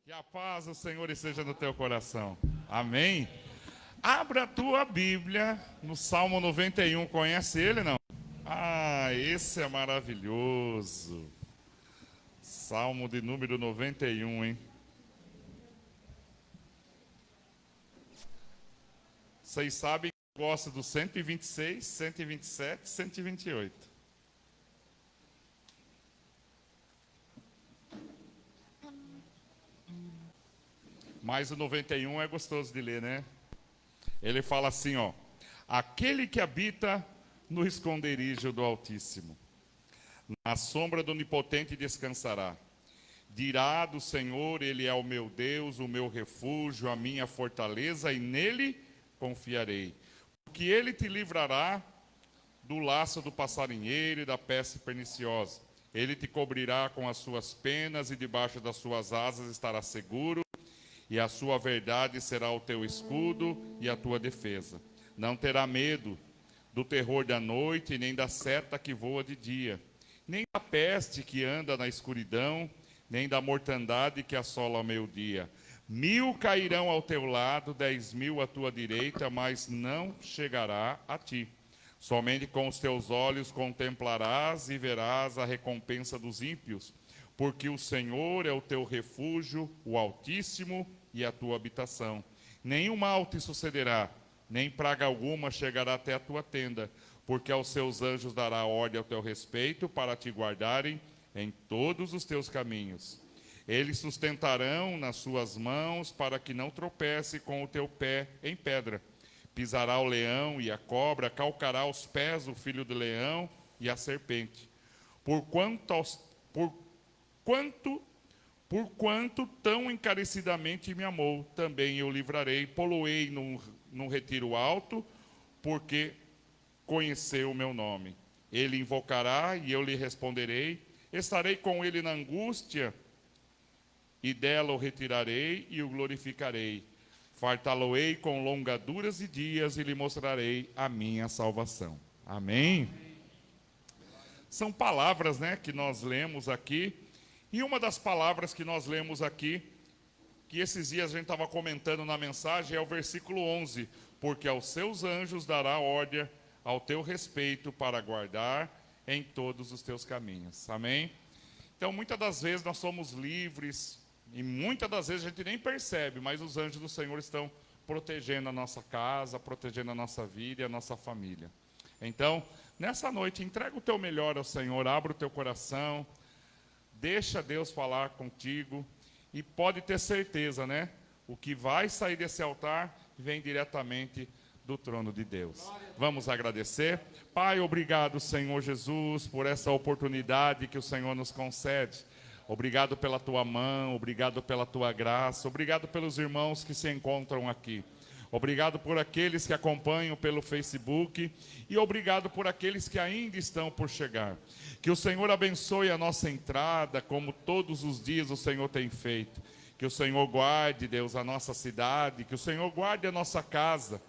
Que a paz do Senhor esteja no teu coração. Amém? Abra a tua Bíblia no Salmo 91. Conhece ele, não? Ah, esse é maravilhoso. Salmo de número 91, hein? Vocês sabem que eu gosto do 126, 127, 128. Mas o 91 é gostoso de ler, né? Ele fala assim, ó: aquele que habita no esconderijo do Altíssimo, na sombra do Onipotente descansará. Dirá do Senhor, Ele é o meu Deus, o meu refúgio, a minha fortaleza, e nele confiarei. Porque Ele te livrará do laço do passarinheiro e da peste perniciosa. Ele te cobrirá com as suas penas e debaixo das suas asas estará seguro. E a sua verdade será o teu escudo e a tua defesa. Não terá medo do terror da noite, nem da seta que voa de dia, nem da peste que anda na escuridão, nem da mortandade que assola ao meio-dia. 1000 cairão ao teu lado, 10.000 à tua direita, mas não chegará a ti. Somente com os teus olhos contemplarás e verás a recompensa dos ímpios, porque o Senhor é o teu refúgio, o Altíssimo, e a tua habitação. Nenhum mal te sucederá, nem praga alguma chegará até a tua tenda, porque aos seus anjos dará ordem ao teu respeito, para te guardarem em todos os teus caminhos. Eles sustentarão nas suas mãos, para que não tropece com o teu pé em pedra. Pisará o leão e a cobra, calcará aos pés o filho do leão e a serpente. Por quanto tão encarecidamente me amou, também eu livrarei, poloei num retiro alto, porque conheceu o meu nome. Ele invocará e eu lhe responderei, estarei com ele na angústia, e dela o retirarei e o glorificarei. Fartá-lo-ei com longaduras e dias, e lhe mostrarei a minha salvação. Amém? São palavras, né, que nós lemos aqui. E uma das palavras que nós lemos aqui, que esses dias a gente estava comentando na mensagem, é o versículo 11. Porque aos seus anjos dará ordem ao teu respeito para guardar em todos os teus caminhos. Amém? Então, muitas das vezes nós somos livres, e muitas das vezes a gente nem percebe, mas os anjos do Senhor estão protegendo a nossa casa, protegendo a nossa vida e a nossa família. Então, nessa noite, entrega o teu melhor ao Senhor, abra o teu coração, deixa Deus falar contigo e pode ter certeza, né? O que vai sair desse altar vem diretamente do trono de Deus. Vamos agradecer. Pai, obrigado, Senhor Jesus, por essa oportunidade que o Senhor nos concede. Obrigado pela tua mão, obrigado pela tua graça, obrigado pelos irmãos que se encontram aqui. Obrigado por aqueles que acompanham pelo Facebook e obrigado por aqueles que ainda estão por chegar. Que o Senhor abençoe a nossa entrada, como todos os dias o Senhor tem feito. Que o Senhor guarde, Deus, a nossa cidade, que o Senhor guarde a nossa casa.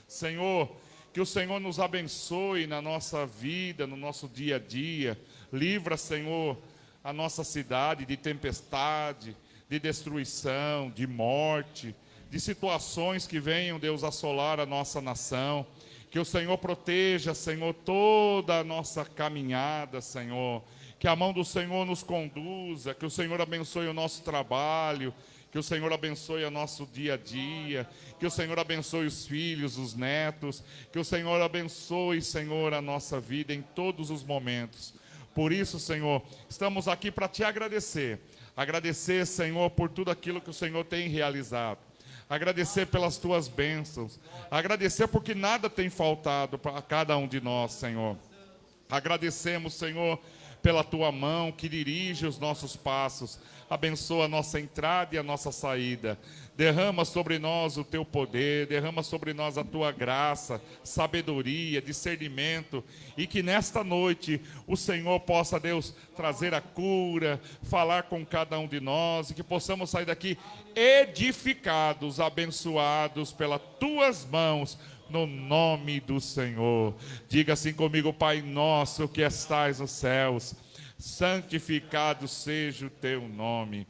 Senhor, que o Senhor nos abençoe na nossa vida, no nosso dia a dia. Livra, Senhor, a nossa cidade de tempestade, de destruição, de morte, de situações que venham, Deus, assolar a nossa nação. Que o Senhor proteja, Senhor, toda a nossa caminhada, Senhor. Que a mão do Senhor nos conduza, que o Senhor abençoe o nosso trabalho, que o Senhor abençoe o nosso dia a dia, que o Senhor abençoe os filhos, os netos, que o Senhor abençoe, Senhor, a nossa vida em todos os momentos. Por isso, Senhor, estamos aqui para te agradecer. Agradecer, Senhor, por tudo aquilo que o Senhor tem realizado. Agradecer pelas tuas bênçãos. Agradecer porque nada tem faltado para cada um de nós, Senhor. Agradecemos, Senhor, pela tua mão que dirige os nossos passos. Abençoa a nossa entrada e a nossa saída. Derrama sobre nós o teu poder, derrama sobre nós a tua graça, sabedoria, discernimento, e que nesta noite o Senhor possa, Deus, trazer a cura, falar com cada um de nós, e que possamos sair daqui edificados, abençoados pelas tuas mãos, no nome do Senhor. Diga assim comigo: Pai nosso que estais nos céus, santificado seja o teu nome.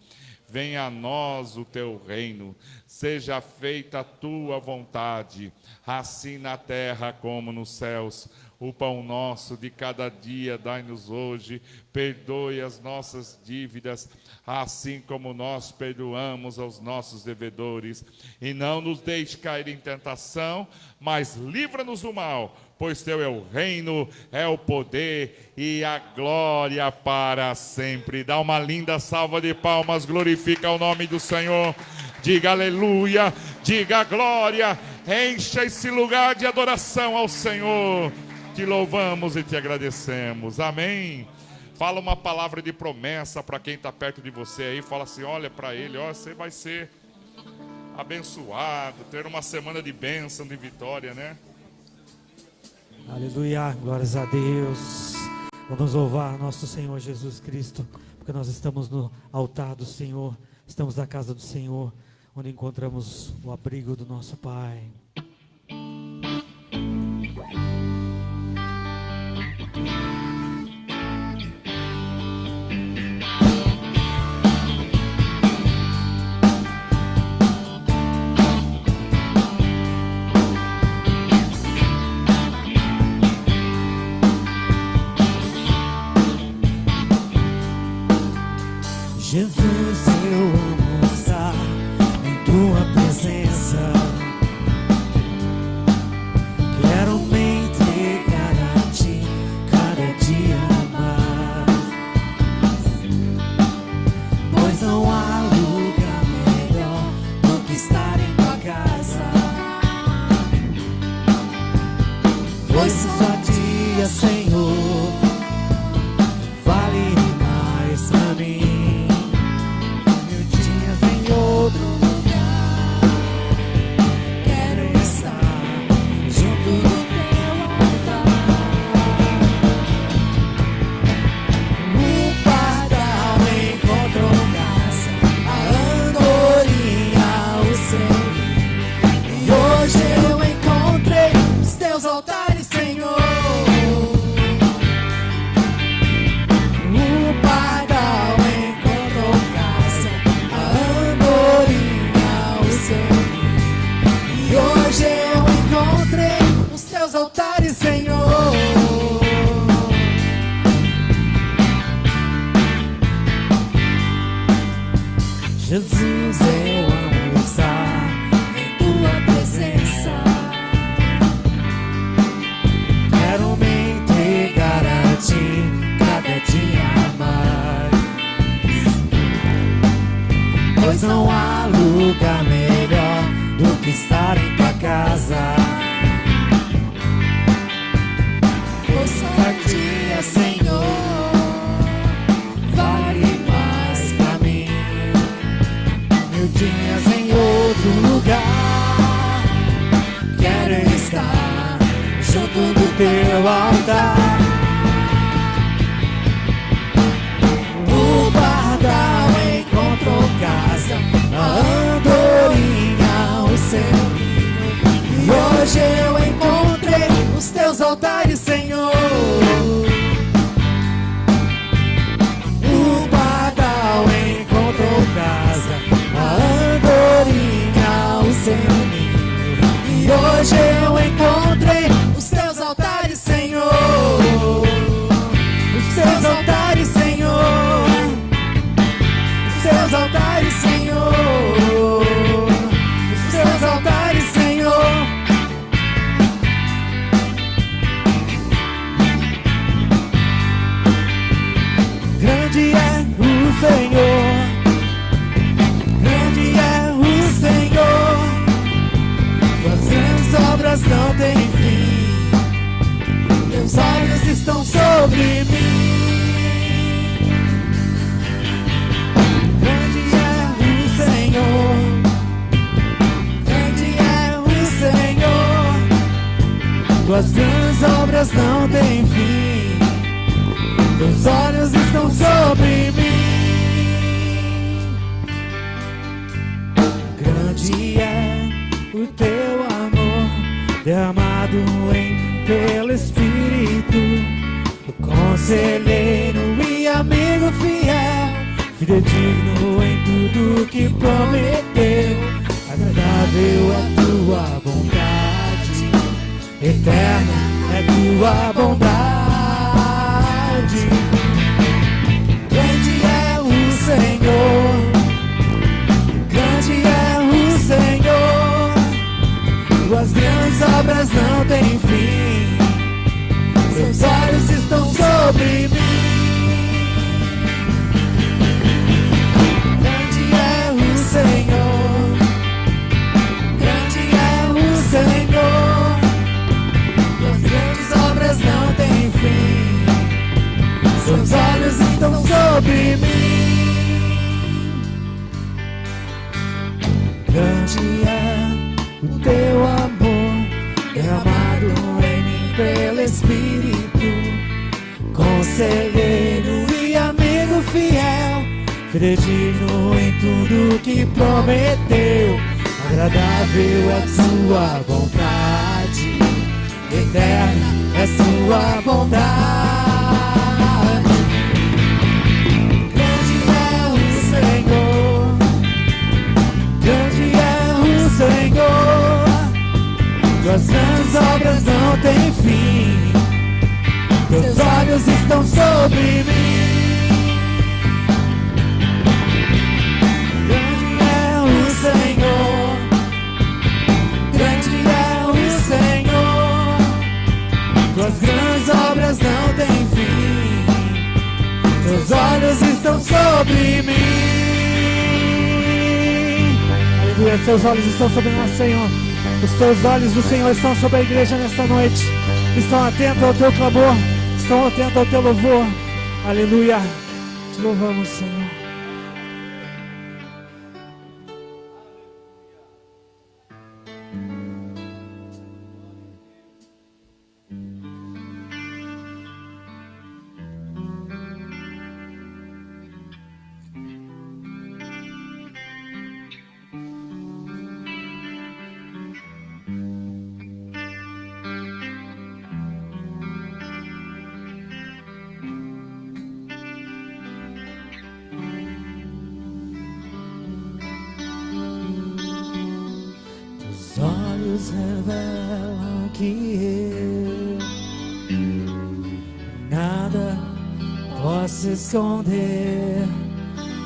venha a nós o teu reino, seja feita a tua vontade, assim na terra como nos céus. O pão nosso de cada dia dai-nos hoje, perdoe as nossas dívidas, assim como nós perdoamos aos nossos devedores. E não nos deixe cair em tentação, mas livra-nos do mal, pois teu é o reino, é o poder e a glória para sempre. Dá uma linda salva de palmas, glorifica o nome do Senhor. Diga aleluia, diga glória, encha esse lugar de adoração ao Senhor. Te louvamos e te agradecemos, amém. Fala uma palavra de promessa para quem está perto de você aí. Fala assim, olha para ele, ó, você vai ser abençoado, ter uma semana de bênção, de vitória, né? Aleluia, glórias a Deus. Vamos louvar nosso Senhor Jesus Cristo, porque nós estamos no altar do Senhor, estamos na casa do Senhor, onde encontramos o abrigo do nosso Pai. Jesus, eu amo estar em tua presença. Quero me entregar a ti cada dia mais, pois não há lugar melhor do que estar em tua casa. Pois só dia, Senhor, vale mais pra mim. Outro lugar, quero estar junto do teu altar. O pardal encontrou graça, a andorinha o seu. E hoje eu encontrei os teus altares, Senhor. O pardal encontrou graça, e hoje eu encontrei os teus altares, Senhor. Jesus, eu amo estar em tua presença. Quero me entregar a ti cada dia mais, pois não há lugar melhor do que estar em tua casa. Pois cada dia, Senhor, vale mais pra mim. 1000 dias em outro lugar, quero estar junto do teu altar. O pardal encontrou casa, a andorinha o seu ninho. E hoje eu encontrei os teus altares, Senhor. O pardal encontrou casa, a andorinha o seu ninho. E hoje eu encontrei os teus altares, Senhor. Os teus altares, Senhor. Os teus altares, Senhor. Os teus altares, Senhor. Grande é o Senhor. Grande é o Senhor. Tuas grandes obras não têm fim. Teus olhos estão sobre mim. Grande é o Senhor, tuas grandes obras não têm fim, teus olhos estão sobre mim. Grande é o teu amor, derramado pelo Espírito, o conselheiro e amigo fiel, fidedigno em tudo que prometeu, agradável é tua bondade, eterna é tua bondade. Grande é o Senhor, grande é o Senhor, tuas grandes obras não têm fim, seus olhos estão sobre mim. Grande é o Senhor, grande é o Senhor, tuas grandes obras não têm fim, seus olhos estão sobre mim. Grande é o teu amor, derramado em mim pelo Espírito, conselheiro e amigo fiel, fidedigno em tudo que prometeu, agradável é sua vontade, eterna é sua bondade. Grande é o Senhor, grande é o Senhor, tuas grandes obras não têm fim, teus olhos estão sobre mim. Grande é o Senhor, grande é o Senhor, tuas grandes obras não têm fim, teus olhos estão sobre mim. Aleluia, teus olhos estão sobre nós, Senhor. Os teus olhos do Senhor estão sobre a igreja nesta noite, estão atentos ao teu clamor, estão atentos ao teu louvor. Aleluia, te louvamos, Senhor. Revelam que eu nada posso esconder,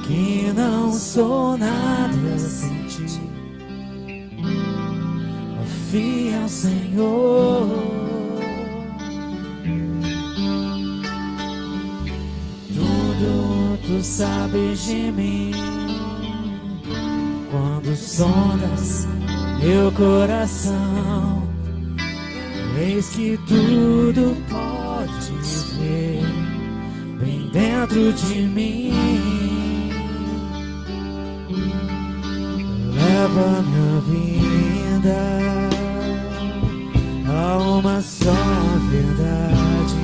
que não sou nada sem ti. Confia ao Senhor, tudo tu sabes de mim. Quando sondas meu coração, eis que tudo podes ver bem dentro de mim. Leva minha vida a uma só verdade,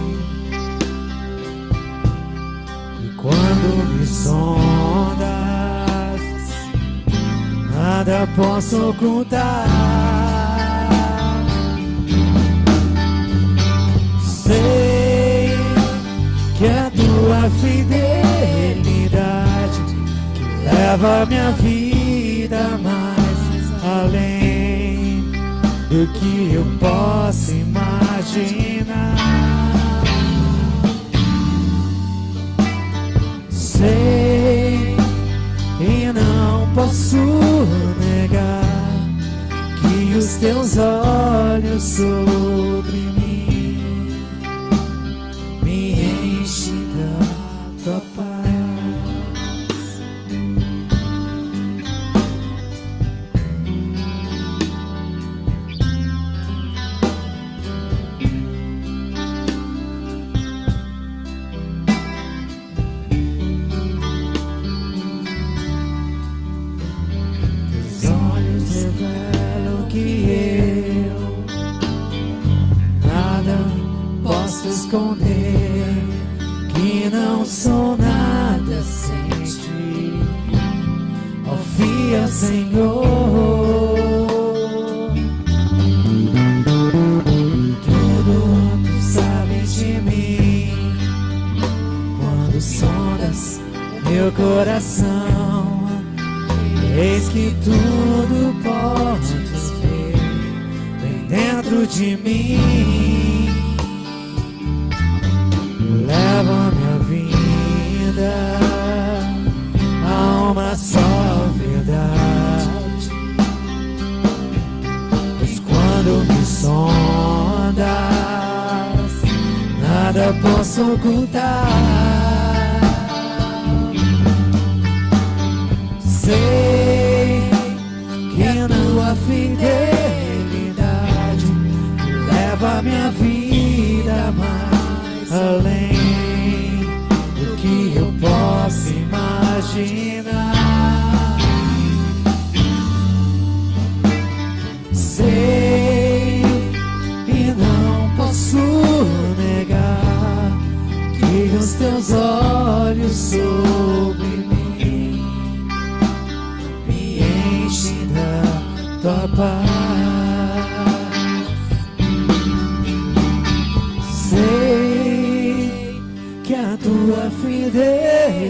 e quando me sondas, nada posso ocultar. Sei que é a tua fidelidade que leva minha vida mais além do que eu posso imaginar. Sei e não posso negar que os teus olhos sobre mim me enchem da tua paz. Revelam que eu nada posso esconder, que não sou nada sem ti. Confia, Senhor, tudo tu sabes de mim. Quando sondas meu coração. Eis que tudo podes ver bem dentro de mim. Leva minha vida a uma só verdade, pois quando me sondas, nada posso ocultar. Sei que a tua fidelidade leva minha vida mais além do que eu posso imaginar. Sei e não posso negar que os teus olhos sobre mim me enchem da tua paz. Sei que a tua fidelidade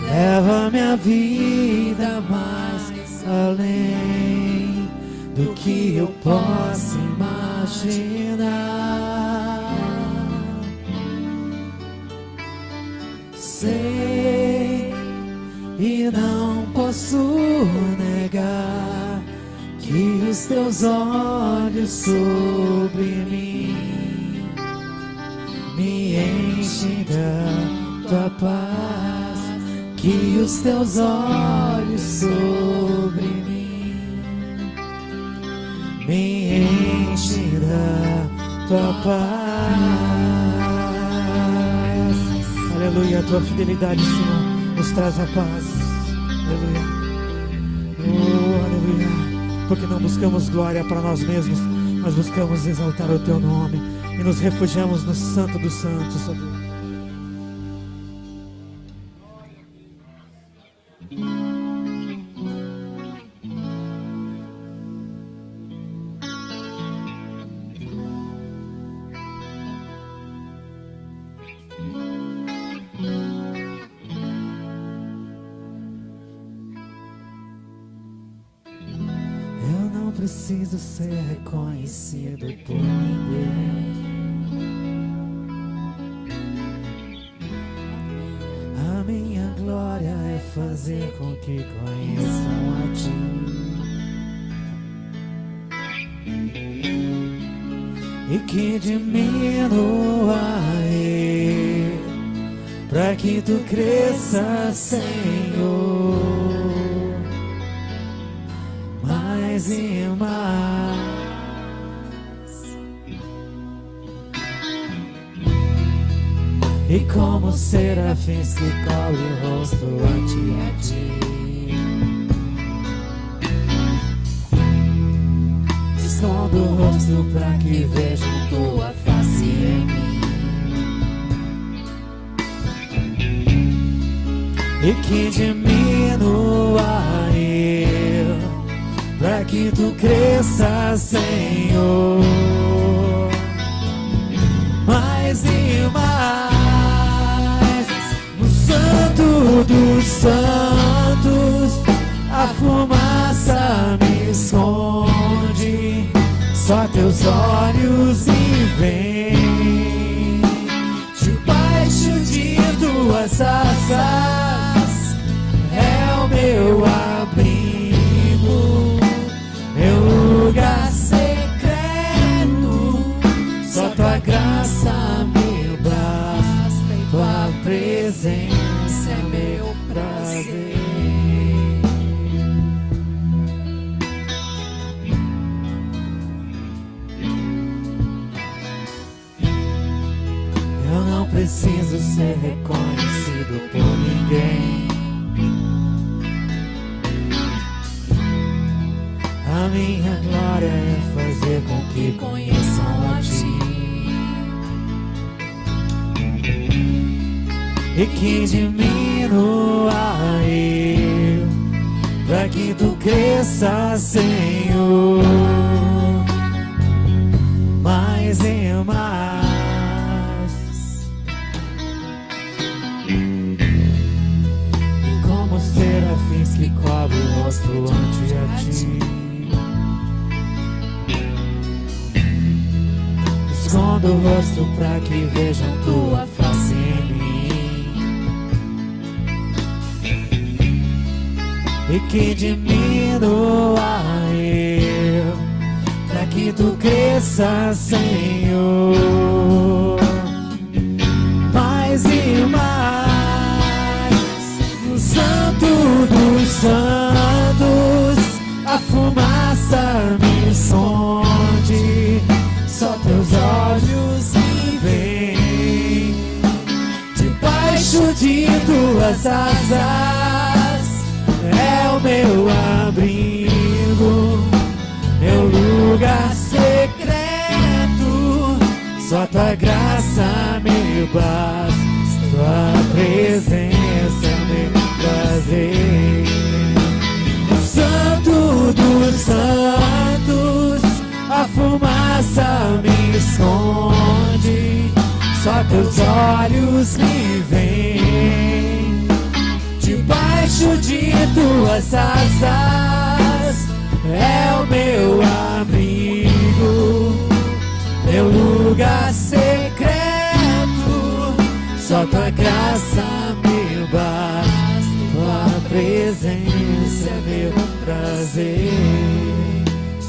leva minha vida mais além do que eu posso imaginar. Sei e não posso negar que os teus olhos sobre mim me enchem da tua paz, que os teus olhos sobre mim me enchem da tua paz. Aleluia, a tua fidelidade, Senhor, nos traz a paz. Aleluia. Oh, aleluia. Porque não buscamos glória para nós mesmos, mas buscamos exaltar o teu nome e nos refugiamos no Santo dos Santos, Senhor. Preciso ser reconhecido por ninguém. A minha glória é fazer com que conheçam a ti. E que diminua eu, pra que tu cresça, Senhor. Mais e mais. E como serafins que cobre o rosto ante a ti, escondo o rosto pra que vejam tua face em mim. E que diminua eu, pra que tu cresça, Senhor, mais e mais. No Santo dos Santos, a fumaça me esconde, só teus olhos me veem. Debaixo de tuas asas é o meu abrigo, meu lugar secreto, só tua graça me basta, e tua presença é meu prazer. Eu não preciso ser reconhecido por ninguém. A minha glória é fazer com que conheçam a ti. E que diminua eu, pra que tu cresça, Senhor, mais e mais. Como serafins que cobrem o rosto ante a ti. Escondo o rosto pra que vejam tua face em mim, e que diminua eu, pra que tu cresças, Senhor. Mais e mais, no Santo dos Santos, a fumaça me esconde. Só teus olhos me veem, debaixo de tuas asas é o meu abrigo, meu lugar secreto. Só tua graça me basta, tua presença me prazer. No Santo dos Santos, a fumaça me esconde, só teus olhos me veem, debaixo de tuas asas é o meu abrigo, meu lugar secreto. Só tua graça me basta, tua presença é meu prazer.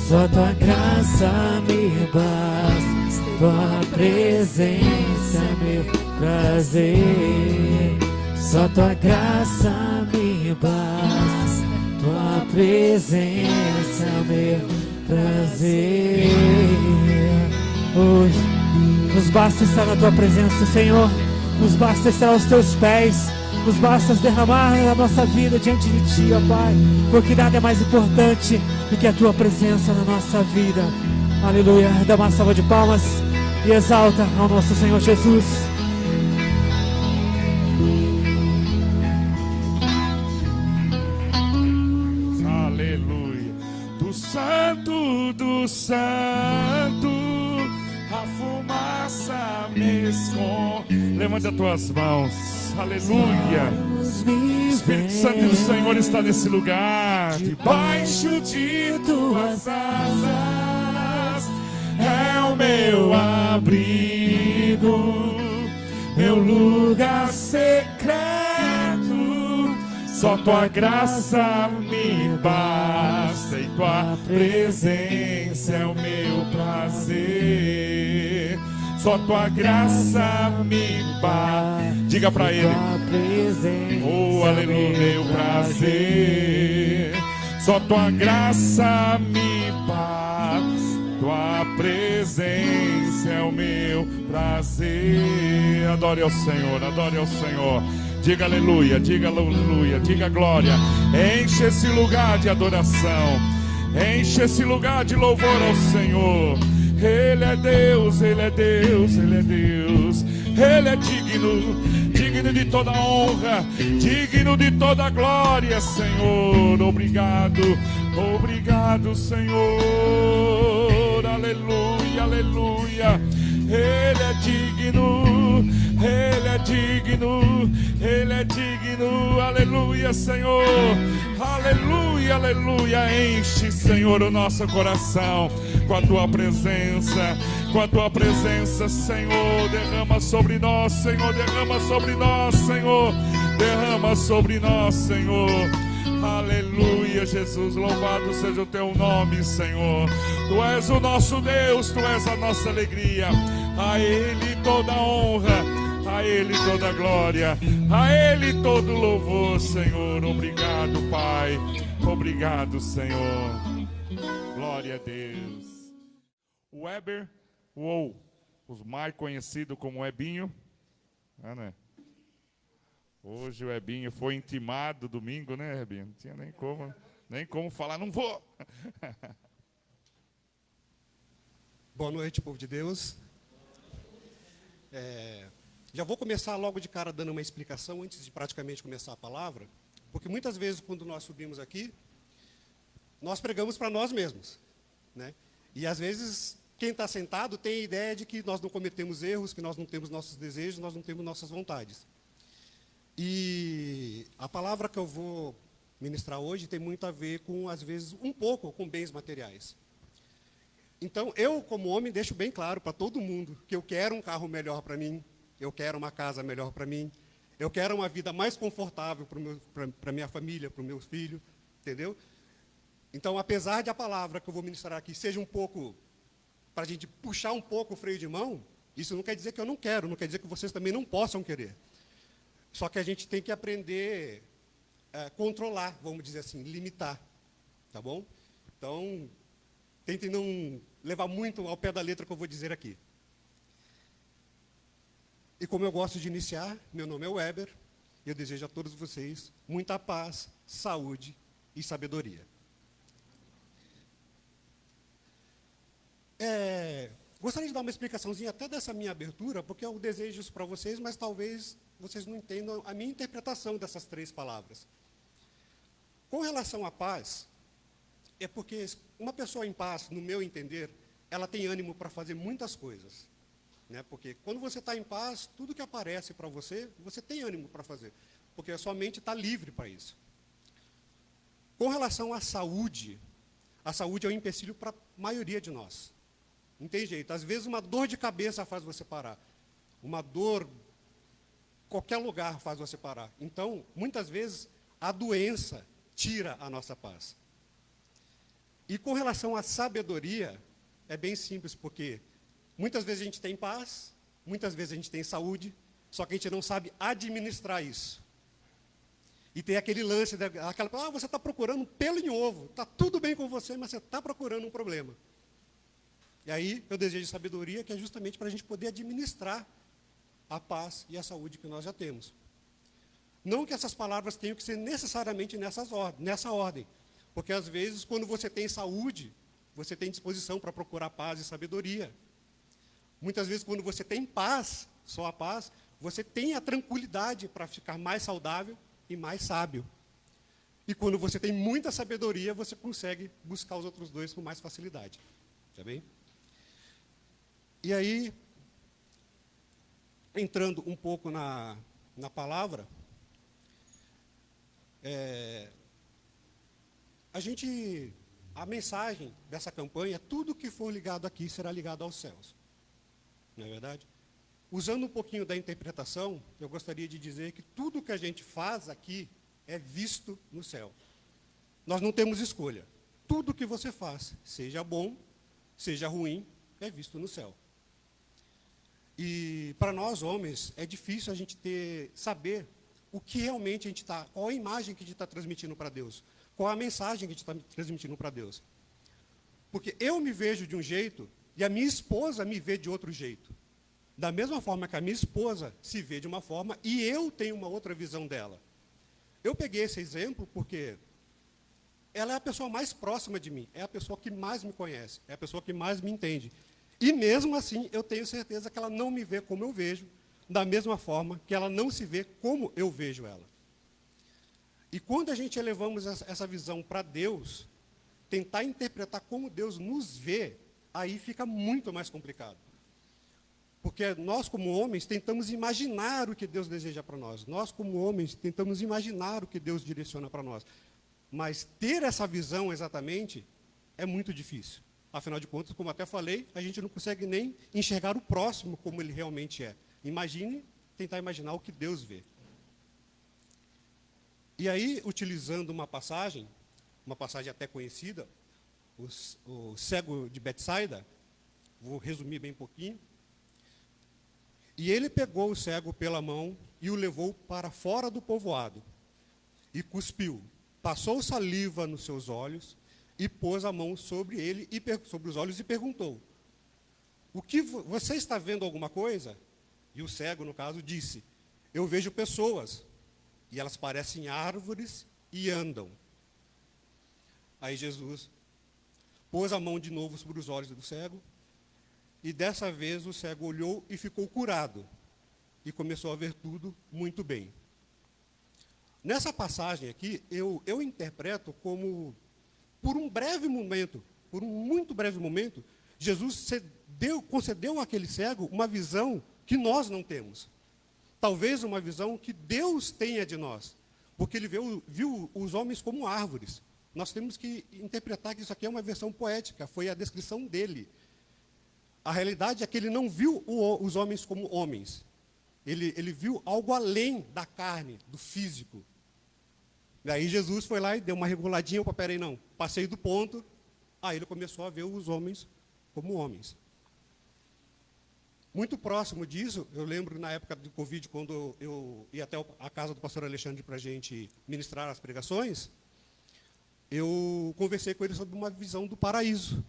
Só tua graça me basta, tua presença é meu prazer. Só tua graça me basta, tua presença é meu prazer. Hoje nos basta estar na tua presença, Senhor. Nos basta estar aos teus pés. Nos basta derramar a nossa vida diante de ti, ó Pai, porque nada é mais importante do que a tua presença na nossa vida. Aleluia. Dá uma salva de palmas e exalta ao nosso Senhor Jesus. Aleluia. Do Santo do Santo, a fumaça me esconde. Levanta as tuas mãos. Aleluia. O Espírito Santo do Senhor está nesse lugar. Debaixo de tuas asas é o meu abrigo, meu lugar secreto. Só tua graça me basta e tua presença é o meu prazer. Só tua graça me basta. Diga pra ele: oh, aleluia, meu prazer. Só tua graça me basta, tua presença é o meu prazer. Adore ao Senhor, adore ao Senhor. Diga aleluia, diga glória. Enche esse lugar de adoração, enche esse lugar de louvor ao Senhor. Ele é Deus, Ele é Deus, Ele é Deus. Ele é digno, digno de toda honra, digno de toda glória, Senhor. Obrigado, obrigado, Senhor. Aleluia, aleluia. Ele é digno, Ele é digno, Ele é digno. Aleluia, Senhor. Aleluia, aleluia. Enche, Senhor, o nosso coração com a tua presença, com a tua presença, Senhor. Derrama sobre nós, Senhor. Derrama sobre nós, Senhor. Derrama sobre nós, Senhor. Aleluia, Jesus. Louvado seja o teu nome, Senhor. Tu és o nosso Deus, tu és a nossa alegria. A Ele toda honra, a Ele toda glória, a Ele todo louvor, Senhor. Obrigado, Pai. Obrigado, Senhor. Glória a Deus. Weber Uou, os mais conhecidos como Webinho. Né? Hoje o Webinho foi intimado domingo, né, Webinho? Não tinha nem como falar, não vou. Boa noite, povo de Deus. Já vou começar logo de cara dando uma explicação antes de praticamente começar a palavra, porque muitas vezes quando nós subimos aqui, nós pregamos para nós mesmos, né? E às vezes quem está sentado tem a ideia de que nós não cometemos erros, que nós não temos nossos desejos, nós não temos nossas vontades. E a palavra que eu vou ministrar hoje tem muito a ver com, às vezes, um pouco com bens materiais. Então, eu, como homem, deixo bem claro para todo mundo que eu quero um carro melhor para mim, eu quero uma casa melhor para mim, eu quero uma vida mais confortável para minha família, para o meu filho, entendeu? Então, apesar de a palavra que eu vou ministrar aqui seja um pouco, para a gente puxar um pouco o freio de mão, isso não quer dizer que eu não quero, não quer dizer que vocês também não possam querer. Só que a gente tem que aprender a controlar, vamos dizer assim, limitar, tá bom? Então, tentem não levar muito ao pé da letra que eu vou dizer aqui. E como eu gosto de iniciar, meu nome é Weber, e eu desejo a todos vocês muita paz, saúde e sabedoria. Gostaria de dar uma explicaçãozinha até dessa minha abertura, porque eu desejo isso para vocês, mas talvez vocês não entendam a minha interpretação dessas 3 palavras. Com relação à paz, é porque uma pessoa em paz, no meu entender, ela tem ânimo para fazer muitas coisas. Né? Porque quando você está em paz, tudo que aparece para você, você tem ânimo para fazer. Porque a sua mente está livre para isso. Com relação à saúde, a saúde é um empecilho para a maioria de nós. Não tem jeito. Às vezes uma dor de cabeça faz você parar. Uma dor, qualquer lugar faz você parar. Então, muitas vezes, a doença tira a nossa paz. E com relação à sabedoria, é bem simples, porque muitas vezes a gente tem paz, muitas vezes a gente tem saúde, só que a gente não sabe administrar isso. E tem aquele lance, aquela, você está procurando pelo em ovo, está tudo bem com você, mas você está procurando um problema. E aí eu desejo sabedoria, que é justamente para a gente poder administrar a paz e a saúde que nós já temos. Não que essas palavras tenham que ser necessariamente nessa ordem, porque às vezes quando você tem saúde, você tem disposição para procurar paz e sabedoria. Muitas vezes quando você tem paz, só a paz, você tem a tranquilidade para ficar mais saudável e mais sábio. E quando você tem muita sabedoria, você consegue buscar os outros 2 com mais facilidade. Tá bem? E aí, entrando um pouco na palavra, a mensagem dessa campanha, tudo que for ligado aqui será ligado aos céus. Não é verdade? Usando um pouquinho da interpretação, eu gostaria de dizer que tudo que a gente faz aqui é visto no céu. Nós não temos escolha. Tudo que você faz, seja bom, seja ruim, é visto no céu. E para nós homens, é difícil a gente saber o que realmente a gente está, qual a imagem que a gente está transmitindo para Deus, qual a mensagem que a gente está transmitindo para Deus. Porque eu me vejo de um jeito e a minha esposa me vê de outro jeito. Da mesma forma que a minha esposa se vê de uma forma e eu tenho uma outra visão dela. Eu peguei esse exemplo porque ela é a pessoa mais próxima de mim, é a pessoa que mais me conhece, é a pessoa que mais me entende. E mesmo assim, eu tenho certeza que ela não me vê como eu vejo, da mesma forma que ela não se vê como eu vejo ela. E quando a gente elevamos essa visão para Deus, tentar interpretar como Deus nos vê, aí fica muito mais complicado. Porque nós, como homens, tentamos imaginar o que Deus deseja para nós. Nós, como homens, tentamos imaginar o que Deus direciona para nós. Mas ter essa visão exatamente é muito difícil. Afinal de contas, como até falei, a gente não consegue nem enxergar o próximo como ele realmente é. Tentar imaginar o que Deus vê. E aí, utilizando uma passagem até conhecida, o cego de Betsaida, vou resumir bem pouquinho. E ele pegou o cego pela mão e o levou para fora do povoado. E cuspiu, passou saliva nos seus olhos e pôs a mão sobre ele, sobre os olhos, e perguntou: o que você está vendo alguma coisa? E o cego, no caso, disse: eu vejo pessoas, e elas parecem árvores e andam. Aí Jesus pôs a mão de novo sobre os olhos do cego, e dessa vez o cego olhou e ficou curado, e começou a ver tudo muito bem. Nessa passagem aqui, eu interpreto como, por um muito breve momento, Jesus concedeu àquele cego uma visão que nós não temos. talvez uma visão que Deus tenha de nós, porque ele viu os homens como árvores. Nós temos que interpretar que isso aqui é uma versão poética, foi a descrição dele. A realidade é que ele não viu os homens como homens. Ele viu algo além da carne, do físico. E aí Jesus foi lá e deu uma reguladinha, opa, peraí, não, passei do ponto. Aí ele começou a ver os homens como homens. Muito próximo disso, eu lembro na época do Covid, quando eu ia até a casa do pastor Alexandre para a gente ministrar as pregações, eu conversei com ele sobre uma visão do paraíso.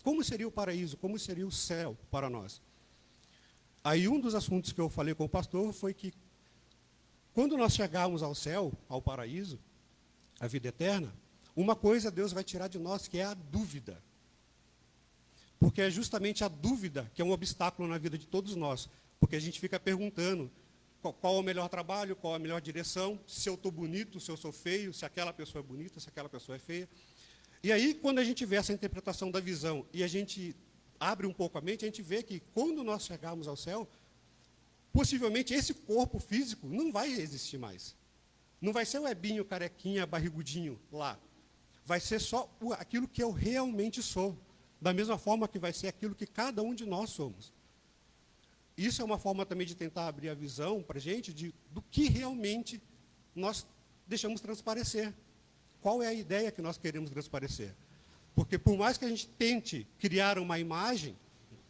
Como seria o paraíso? Como seria o céu para nós? Aí um dos assuntos que eu falei com o pastor foi que quando nós chegarmos ao céu, ao paraíso, à vida eterna, uma coisa Deus vai tirar de nós, que é a dúvida. Porque é justamente a dúvida que é um obstáculo na vida de todos nós. Porque a gente fica perguntando qual é o melhor trabalho, qual é a melhor direção, se eu estou bonito, se eu sou feio, se aquela pessoa é bonita, se aquela pessoa é feia. E aí, quando a gente vê essa interpretação da visão e a gente abre um pouco a mente, a gente vê que quando nós chegarmos ao céu, possivelmente esse corpo físico não vai existir mais. Não vai ser o Ebinho, carequinha, barrigudinho lá. Vai ser só aquilo que eu realmente sou. Da mesma forma que vai ser aquilo que cada um de nós somos. Isso é uma forma também de tentar abrir a visão para a gente do que realmente nós deixamos transparecer. Qual é a ideia que nós queremos transparecer? Porque por mais que a gente tente criar uma imagem,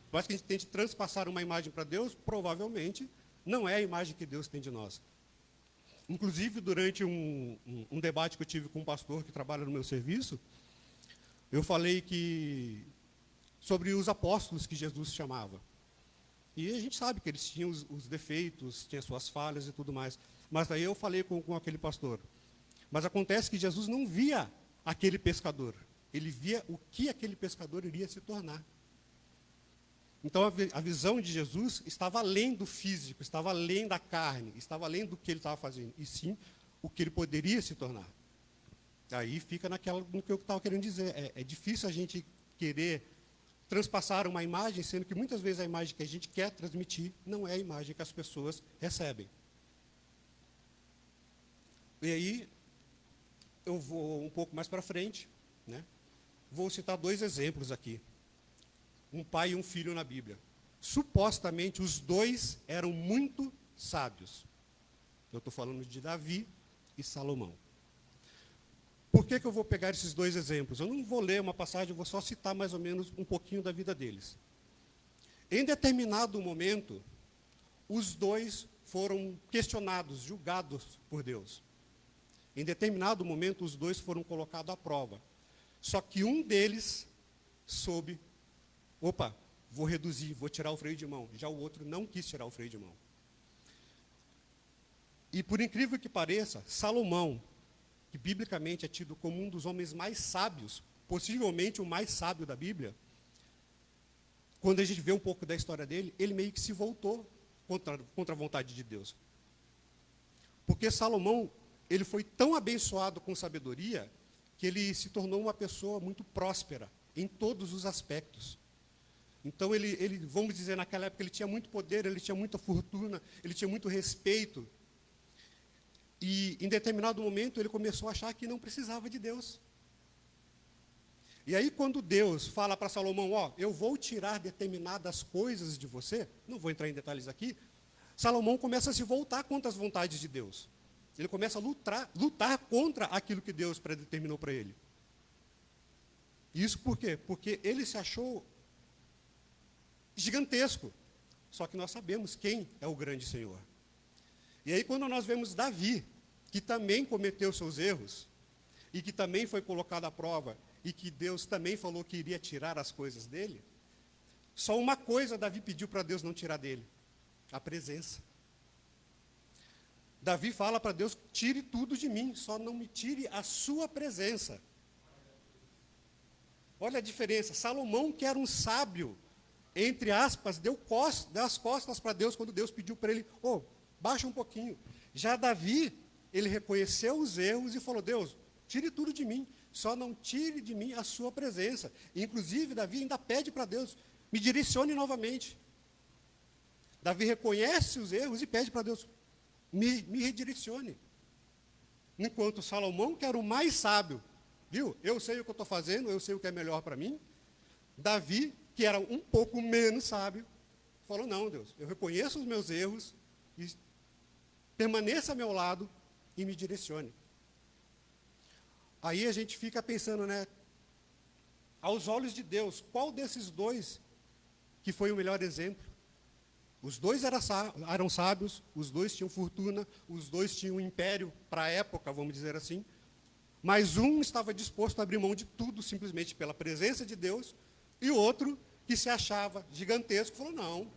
por mais que a gente tente transpassar uma imagem para Deus, provavelmente não é a imagem que Deus tem de nós. Inclusive, durante um debate que eu tive com um pastor que trabalha no meu serviço, eu falei sobre os apóstolos que Jesus chamava. E a gente sabe que eles tinham os defeitos, tinham suas falhas e tudo mais. Mas daí eu falei com aquele pastor. Mas acontece que Jesus não via aquele pescador. Ele via o que aquele pescador iria se tornar. Então a visão de Jesus estava além do físico, estava além da carne, estava além do que ele estava fazendo. E sim, o que ele poderia se tornar. Aí fica no que eu estava querendo dizer. É difícil a gente querer transpassar uma imagem, sendo que muitas vezes a imagem que a gente quer transmitir não é a imagem que as pessoas recebem. E aí, eu vou um pouco mais para frente, né? Vou citar 2 exemplos aqui. Um pai e um filho na Bíblia. Supostamente, os 2 eram muito sábios. Eu estou falando de Davi e Salomão. Por que eu vou pegar esses 2 exemplos? Eu não vou ler uma passagem, eu vou só citar mais ou menos um pouquinho da vida deles. Em determinado momento, os 2 foram questionados, julgados por Deus. Em determinado momento, os 2 foram colocados à prova. Só que um deles soube, vou reduzir, vou tirar o freio de mão. Já o outro não quis tirar o freio de mão. E por incrível que pareça, Salomão, que biblicamente é tido como um dos homens mais sábios, possivelmente o mais sábio da Bíblia, quando a gente vê um pouco da história dele, ele meio que se voltou contra a vontade de Deus. Porque Salomão, ele foi tão abençoado com sabedoria, que ele se tornou uma pessoa muito próspera, em todos os aspectos. Então, vamos dizer, naquela época, ele tinha muito poder, ele tinha muita fortuna, ele tinha muito respeito. E, em determinado momento, ele começou a achar que não precisava de Deus. E aí, quando Deus fala para Salomão, eu vou tirar determinadas coisas de você, não vou entrar em detalhes aqui, Salomão começa a se voltar contra as vontades de Deus. Ele começa a lutar contra aquilo que Deus predeterminou para ele. Isso por quê? Porque ele se achou gigantesco. Só que nós sabemos quem é o grande Senhor. E aí, quando nós vemos Davi, que também cometeu seus erros, e que também foi colocado à prova, e que Deus também falou que iria tirar as coisas dele, só uma coisa Davi pediu para Deus não tirar dele: a presença. Davi fala para Deus: tire tudo de mim, só não me tire a sua presença. Olha a diferença. Salomão, que era um sábio, entre aspas, deu as costas para Deus quando Deus pediu para ele: baixa um pouquinho. Já Davi, ele reconheceu os erros e falou: Deus, tire tudo de mim, só não tire de mim a sua presença. E, inclusive, Davi ainda pede para Deus: me direcione novamente. Davi reconhece os erros e pede para Deus, me redirecione. Enquanto Salomão, que era o mais sábio, viu? Eu sei o que eu estou fazendo, eu sei o que é melhor para mim. Davi, que era um pouco menos sábio, falou, não, Deus, eu reconheço os meus erros, e permaneça ao meu lado e me direcione. Aí a gente fica pensando, né? Aos olhos de Deus, qual desses dois que foi o melhor exemplo? Os dois eram sábios, os dois tinham fortuna, os dois tinham um império para a época, vamos dizer assim. Mas um estava disposto a abrir mão de tudo, simplesmente pela presença de Deus, e o outro, que se achava gigantesco, falou, não,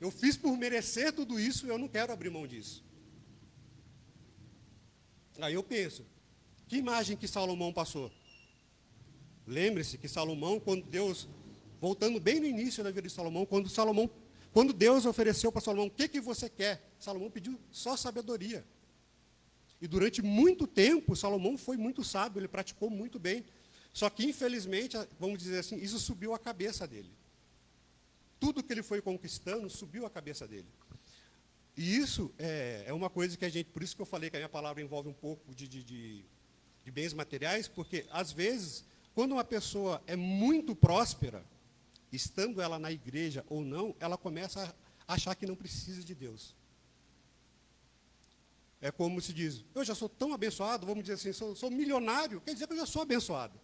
eu fiz por merecer tudo isso, eu não quero abrir mão disso. Aí eu penso, que imagem que Salomão passou? Lembre-se que Salomão, quando Deus, voltando bem no início da vida de Salomão, quando Deus ofereceu para Salomão, o que você quer? Salomão pediu só sabedoria. E durante muito tempo, Salomão foi muito sábio, ele praticou muito bem. Só que, infelizmente, vamos dizer assim, isso subiu a cabeça dele. Tudo que ele foi conquistando subiu a cabeça dele. E isso é uma coisa que a gente, por isso que eu falei que a minha palavra envolve um pouco de bens materiais, porque, às vezes, quando uma pessoa é muito próspera, estando ela na igreja ou não, ela começa a achar que não precisa de Deus. É como se diz, eu já sou tão abençoado, vamos dizer assim, sou milionário, quer dizer que eu já sou abençoado.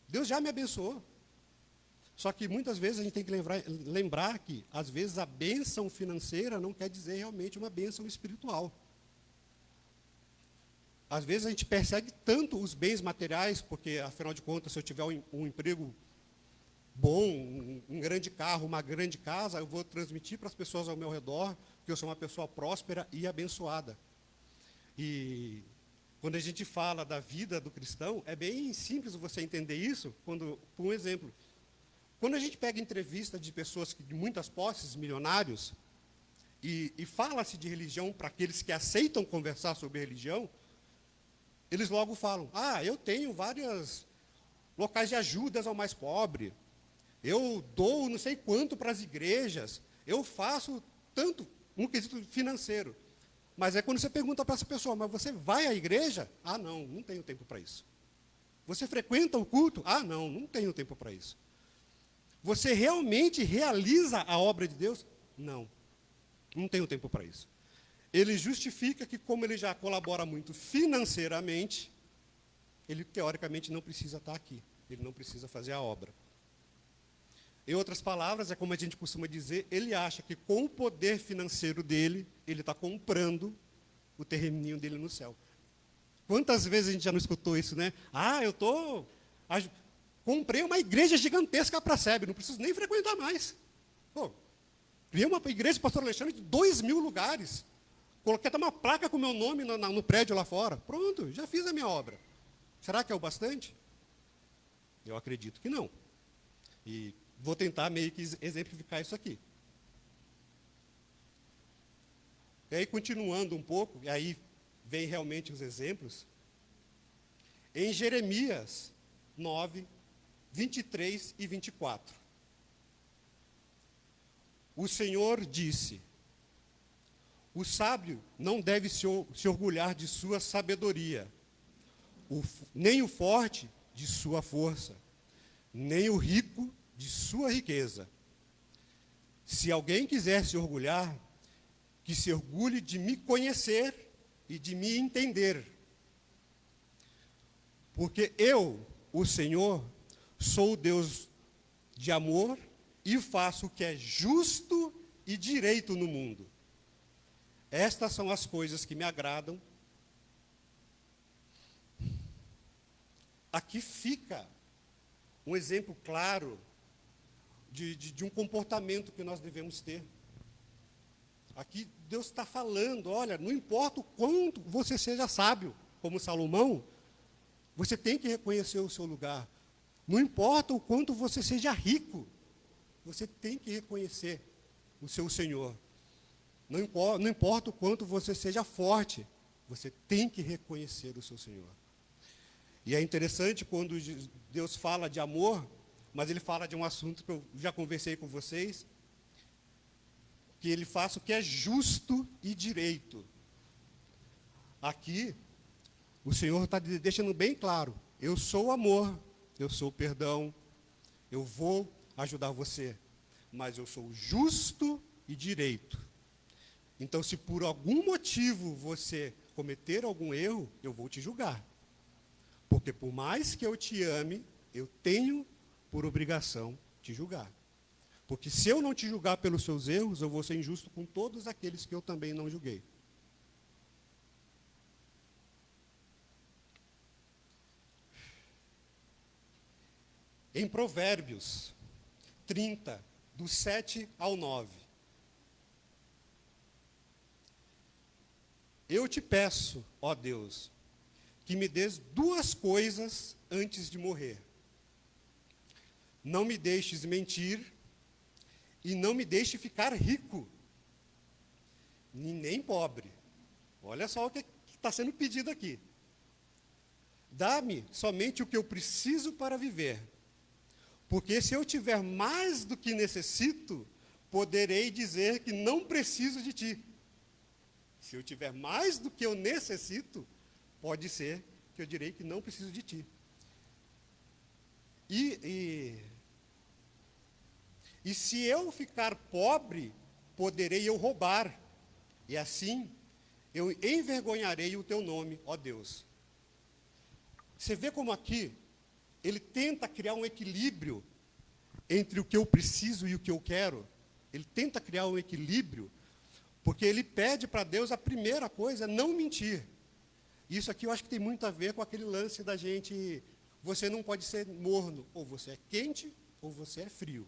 Deus já me abençoou. Só que muitas vezes a gente tem que lembrar que, às vezes, a bênção financeira não quer dizer realmente uma bênção espiritual. Às vezes a gente persegue tanto os bens materiais, porque, afinal de contas, se eu tiver um emprego bom, um grande carro, uma grande casa, eu vou transmitir para as pessoas ao meu redor que eu sou uma pessoa próspera e abençoada. E quando a gente fala da vida do cristão, é bem simples você entender isso, por um exemplo. Quando a gente pega entrevista de pessoas de muitas posses, milionários, e fala-se de religião para aqueles que aceitam conversar sobre religião, eles logo falam, eu tenho vários locais de ajudas ao mais pobre, eu dou não sei quanto para as igrejas, eu faço tanto no quesito financeiro. Mas é quando você pergunta para essa pessoa, mas você vai à igreja? Não tenho tempo para isso. Você frequenta o culto? Não tenho tempo para isso. Você realmente realiza a obra de Deus? Não tenho tempo para isso. Ele justifica que, como ele já colabora muito financeiramente, ele teoricamente não precisa estar aqui, ele não precisa fazer a obra. Em outras palavras, é como a gente costuma dizer, ele acha que com o poder financeiro dele, ele está comprando o terreninho dele no céu. Quantas vezes a gente já não escutou isso, né? Comprei uma igreja gigantesca para a SEB, não preciso nem frequentar mais. Criei uma igreja, pastor Alexandre, de 2.000 lugares. Coloquei até uma placa com o meu nome no prédio lá fora. Pronto, já fiz a minha obra. Será que é o bastante? Eu acredito que não. E vou tentar meio que exemplificar isso aqui. E aí, continuando um pouco, e aí vem realmente os exemplos. Em Jeremias 9, 23 e 24. O Senhor disse, o sábio não deve se orgulhar de sua sabedoria, nem o forte de sua força, nem o rico de sua riqueza. Se alguém quiser se orgulhar, que se orgulhe de me conhecer e de me entender. Porque eu, o Senhor, sou o Deus de amor e faço o que é justo e direito no mundo. Estas são as coisas que me agradam. Aqui fica um exemplo claro de um comportamento que nós devemos ter. Aqui Deus está falando, olha, não importa o quanto você seja sábio, como Salomão, você tem que reconhecer o seu lugar. Não importa o quanto você seja rico, você tem que reconhecer o seu Senhor. Não importa o quanto você seja forte, você tem que reconhecer o seu Senhor. E é interessante quando Deus fala de amor, mas Ele fala de um assunto que eu já conversei com vocês, que ele faça o que é justo e direito. Aqui, o Senhor está deixando bem claro: eu sou amor, eu sou perdão, eu vou ajudar você, mas eu sou justo e direito. Então, se por algum motivo você cometer algum erro, eu vou te julgar. Porque por mais que eu te ame, eu tenho por obrigação te julgar. Porque se eu não te julgar pelos seus erros, eu vou ser injusto com todos aqueles que eu também não julguei. Em Provérbios 30, do 7 ao 9. Eu te peço, ó Deus, que me dês duas coisas antes de morrer. Não me deixes mentir e não me deixe ficar rico, nem pobre. Olha só o que está sendo pedido aqui. Dá-me somente o que eu preciso para viver, porque se eu tiver mais do que necessito, poderei dizer que não preciso de ti. Se eu tiver mais do que eu necessito, pode ser que eu direi que não preciso de ti. E se eu ficar pobre, poderei eu roubar, e assim eu envergonharei o teu nome, ó Deus. Você vê como aqui ele tenta criar um equilíbrio entre o que eu preciso e o que eu quero. Ele tenta criar um equilíbrio, porque ele pede para Deus a primeira coisa, não mentir. Isso aqui eu acho que tem muito a ver com aquele lance da gente, você não pode ser morno, ou você é quente, ou você é frio.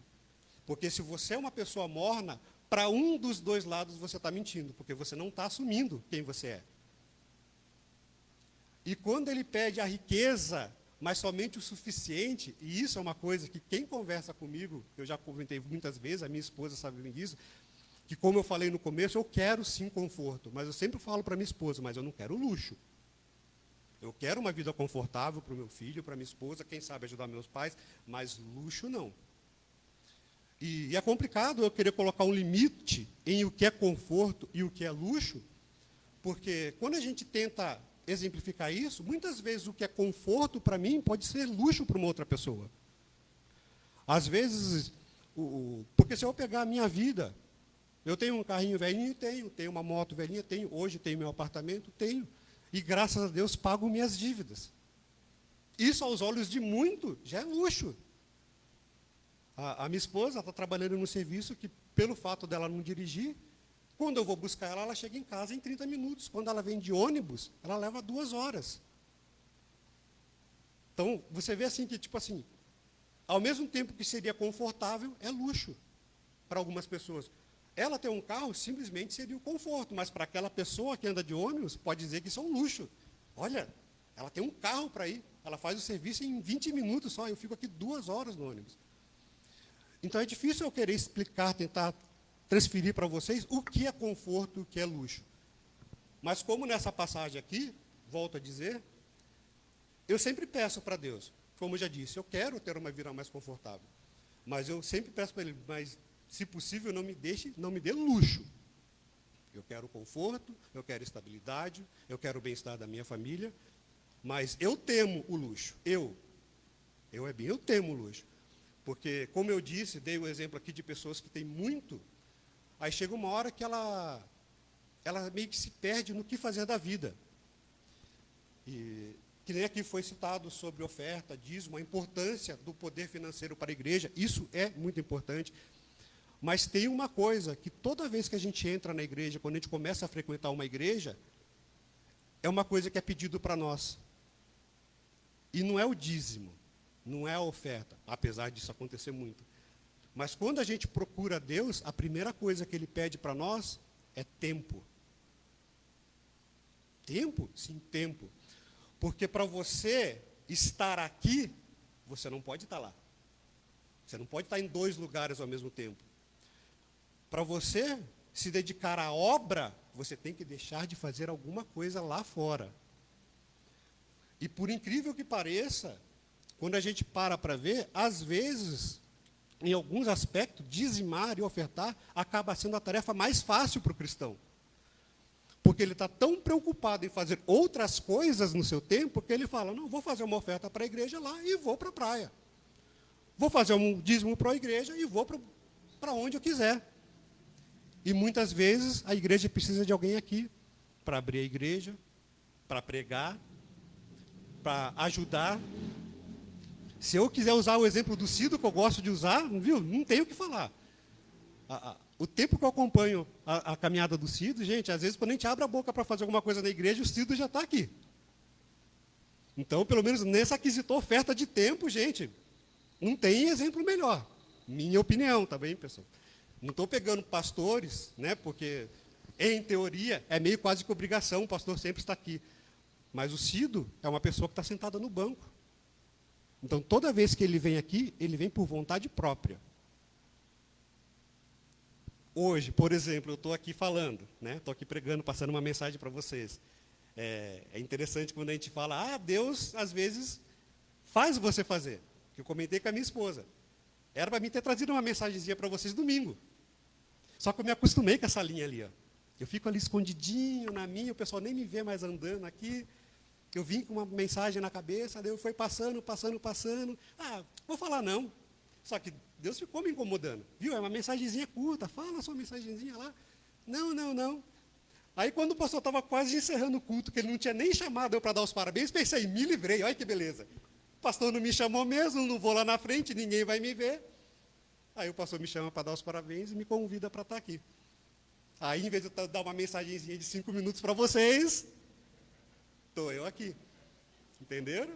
Porque se você é uma pessoa morna, para um dos dois lados você está mentindo, porque você não está assumindo quem você é. E quando ele pede a riqueza, mas somente o suficiente, e isso é uma coisa que quem conversa comigo, eu já comentei muitas vezes, a minha esposa sabe bem disso, que como eu falei no começo, eu quero sim conforto, mas eu sempre falo para minha esposa, mas eu não quero luxo. Eu quero uma vida confortável para o meu filho, para minha esposa, quem sabe ajudar meus pais, mas luxo não. E é complicado eu querer colocar um limite em o que é conforto e o que é luxo, porque quando a gente tenta exemplificar isso, muitas vezes o que é conforto para mim pode ser luxo para uma outra pessoa. Às vezes, porque se eu pegar a minha vida, eu tenho um carrinho velhinho, tenho uma moto velhinha, hoje tenho meu apartamento, tenho, e graças a Deus pago minhas dívidas. Isso aos olhos de muito já é luxo. A minha esposa está trabalhando no serviço que, pelo fato dela não dirigir, quando eu vou buscar ela, ela chega em casa em 30 minutos. Quando ela vem de ônibus, ela leva 2 horas. Então, você vê assim que, tipo assim, ao mesmo tempo que seria confortável, é luxo para algumas pessoas. Ela ter um carro simplesmente seria o conforto, mas para aquela pessoa que anda de ônibus, pode dizer que isso é um luxo. Olha, ela tem um carro para ir, ela faz o serviço em 20 minutos só, eu fico aqui 2 horas no ônibus. Então é difícil eu querer explicar, tentar transferir para vocês o que é conforto e o que é luxo. Mas como nessa passagem aqui, volto a dizer, eu sempre peço para Deus, como eu já disse, eu quero ter uma vida mais confortável. Mas eu sempre peço para Ele, mas se possível não me dê luxo. Eu quero conforto, eu quero estabilidade, eu quero o bem-estar da minha família, mas eu temo o luxo. Eu temo o luxo. Porque, como eu disse, dei o exemplo aqui de pessoas que têm muito, aí chega uma hora que ela meio que se perde no que fazer da vida. E que nem aqui foi citado sobre oferta, dízimo, a importância do poder financeiro para a igreja, isso é muito importante. Mas tem uma coisa, que toda vez que a gente entra na igreja, quando a gente começa a frequentar uma igreja, é uma coisa que é pedido para nós. E não é o dízimo, não é a oferta, apesar disso acontecer muito. Mas quando a gente procura Deus, a primeira coisa que Ele pede para nós é tempo. Tempo? Sim, tempo. Porque para você estar aqui, você não pode estar lá. Você não pode estar em 2 lugares ao mesmo tempo. Para você se dedicar à obra, você tem que deixar de fazer alguma coisa lá fora. E por incrível que pareça, quando a gente para ver, às vezes, em alguns aspectos, dizimar e ofertar acaba sendo a tarefa mais fácil para o cristão. Porque ele está tão preocupado em fazer outras coisas no seu tempo, que ele fala, não, vou fazer uma oferta para a igreja lá e vou para a praia. Vou fazer um dízimo para a igreja e vou para onde eu quiser. E muitas vezes a igreja precisa de alguém aqui para abrir a igreja, para pregar, para ajudar. Se eu quiser usar o exemplo do Cido, que eu gosto de usar, viu? Não tenho o que falar. O tempo que eu acompanho a caminhada do Cido, gente, às vezes quando a gente abre a boca para fazer alguma coisa na igreja, o Cido já está aqui. Então, pelo menos nessa aquisitou oferta de tempo, gente, não tem exemplo melhor. Minha opinião, tá bem, pessoal? Não estou pegando pastores, né, porque, em teoria, é meio quase que obrigação, o pastor sempre está aqui. Mas o Cido é uma pessoa que está sentada no banco. Então, toda vez que ele vem aqui, ele vem por vontade própria. Hoje, por exemplo, eu estou aqui falando, né? Estou aqui pregando, passando uma mensagem para vocês. É interessante quando a gente fala, Deus, às vezes, faz você fazer. Que eu comentei com a minha esposa. Era para mim ter trazido uma mensagenzinha para vocês domingo. Só que eu me acostumei com essa linha ali. Ó. Eu fico ali escondidinho na minha, o pessoal nem me vê mais andando aqui. Eu vim com uma mensagem na cabeça, daí eu fui passando. Vou falar não. Só que Deus ficou me incomodando. Viu? É uma mensagenzinha curta, fala a sua mensagenzinha lá. Não. Aí quando o pastor estava quase encerrando o culto, que ele não tinha nem chamado eu para dar os parabéns, pensei, me livrei, olha que beleza. O pastor não me chamou mesmo, não vou lá na frente, ninguém vai me ver. Aí o pastor me chama para dar os parabéns e me convida para estar aqui. Aí, em vez de eu dar uma mensagenzinha de 5 minutos para vocês, estou eu aqui. Entenderam?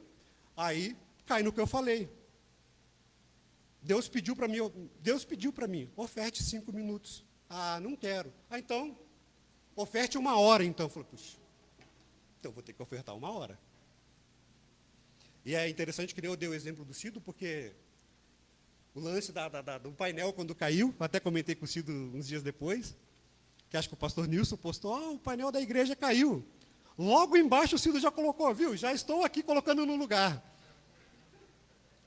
Aí, cai no que eu falei. Deus pediu para mim, oferte 5 minutos. Não quero. Então, oferte 1 hora, então. Eu falei, puxa, então vou ter que ofertar 1 hora. E é interessante que eu dei o exemplo do Cido, porque o lance do painel, quando caiu, até comentei com o Cido uns dias depois, que acho que o pastor Nilson postou, o painel da igreja caiu. Logo embaixo o Cido já colocou, viu? Já estou aqui colocando no lugar.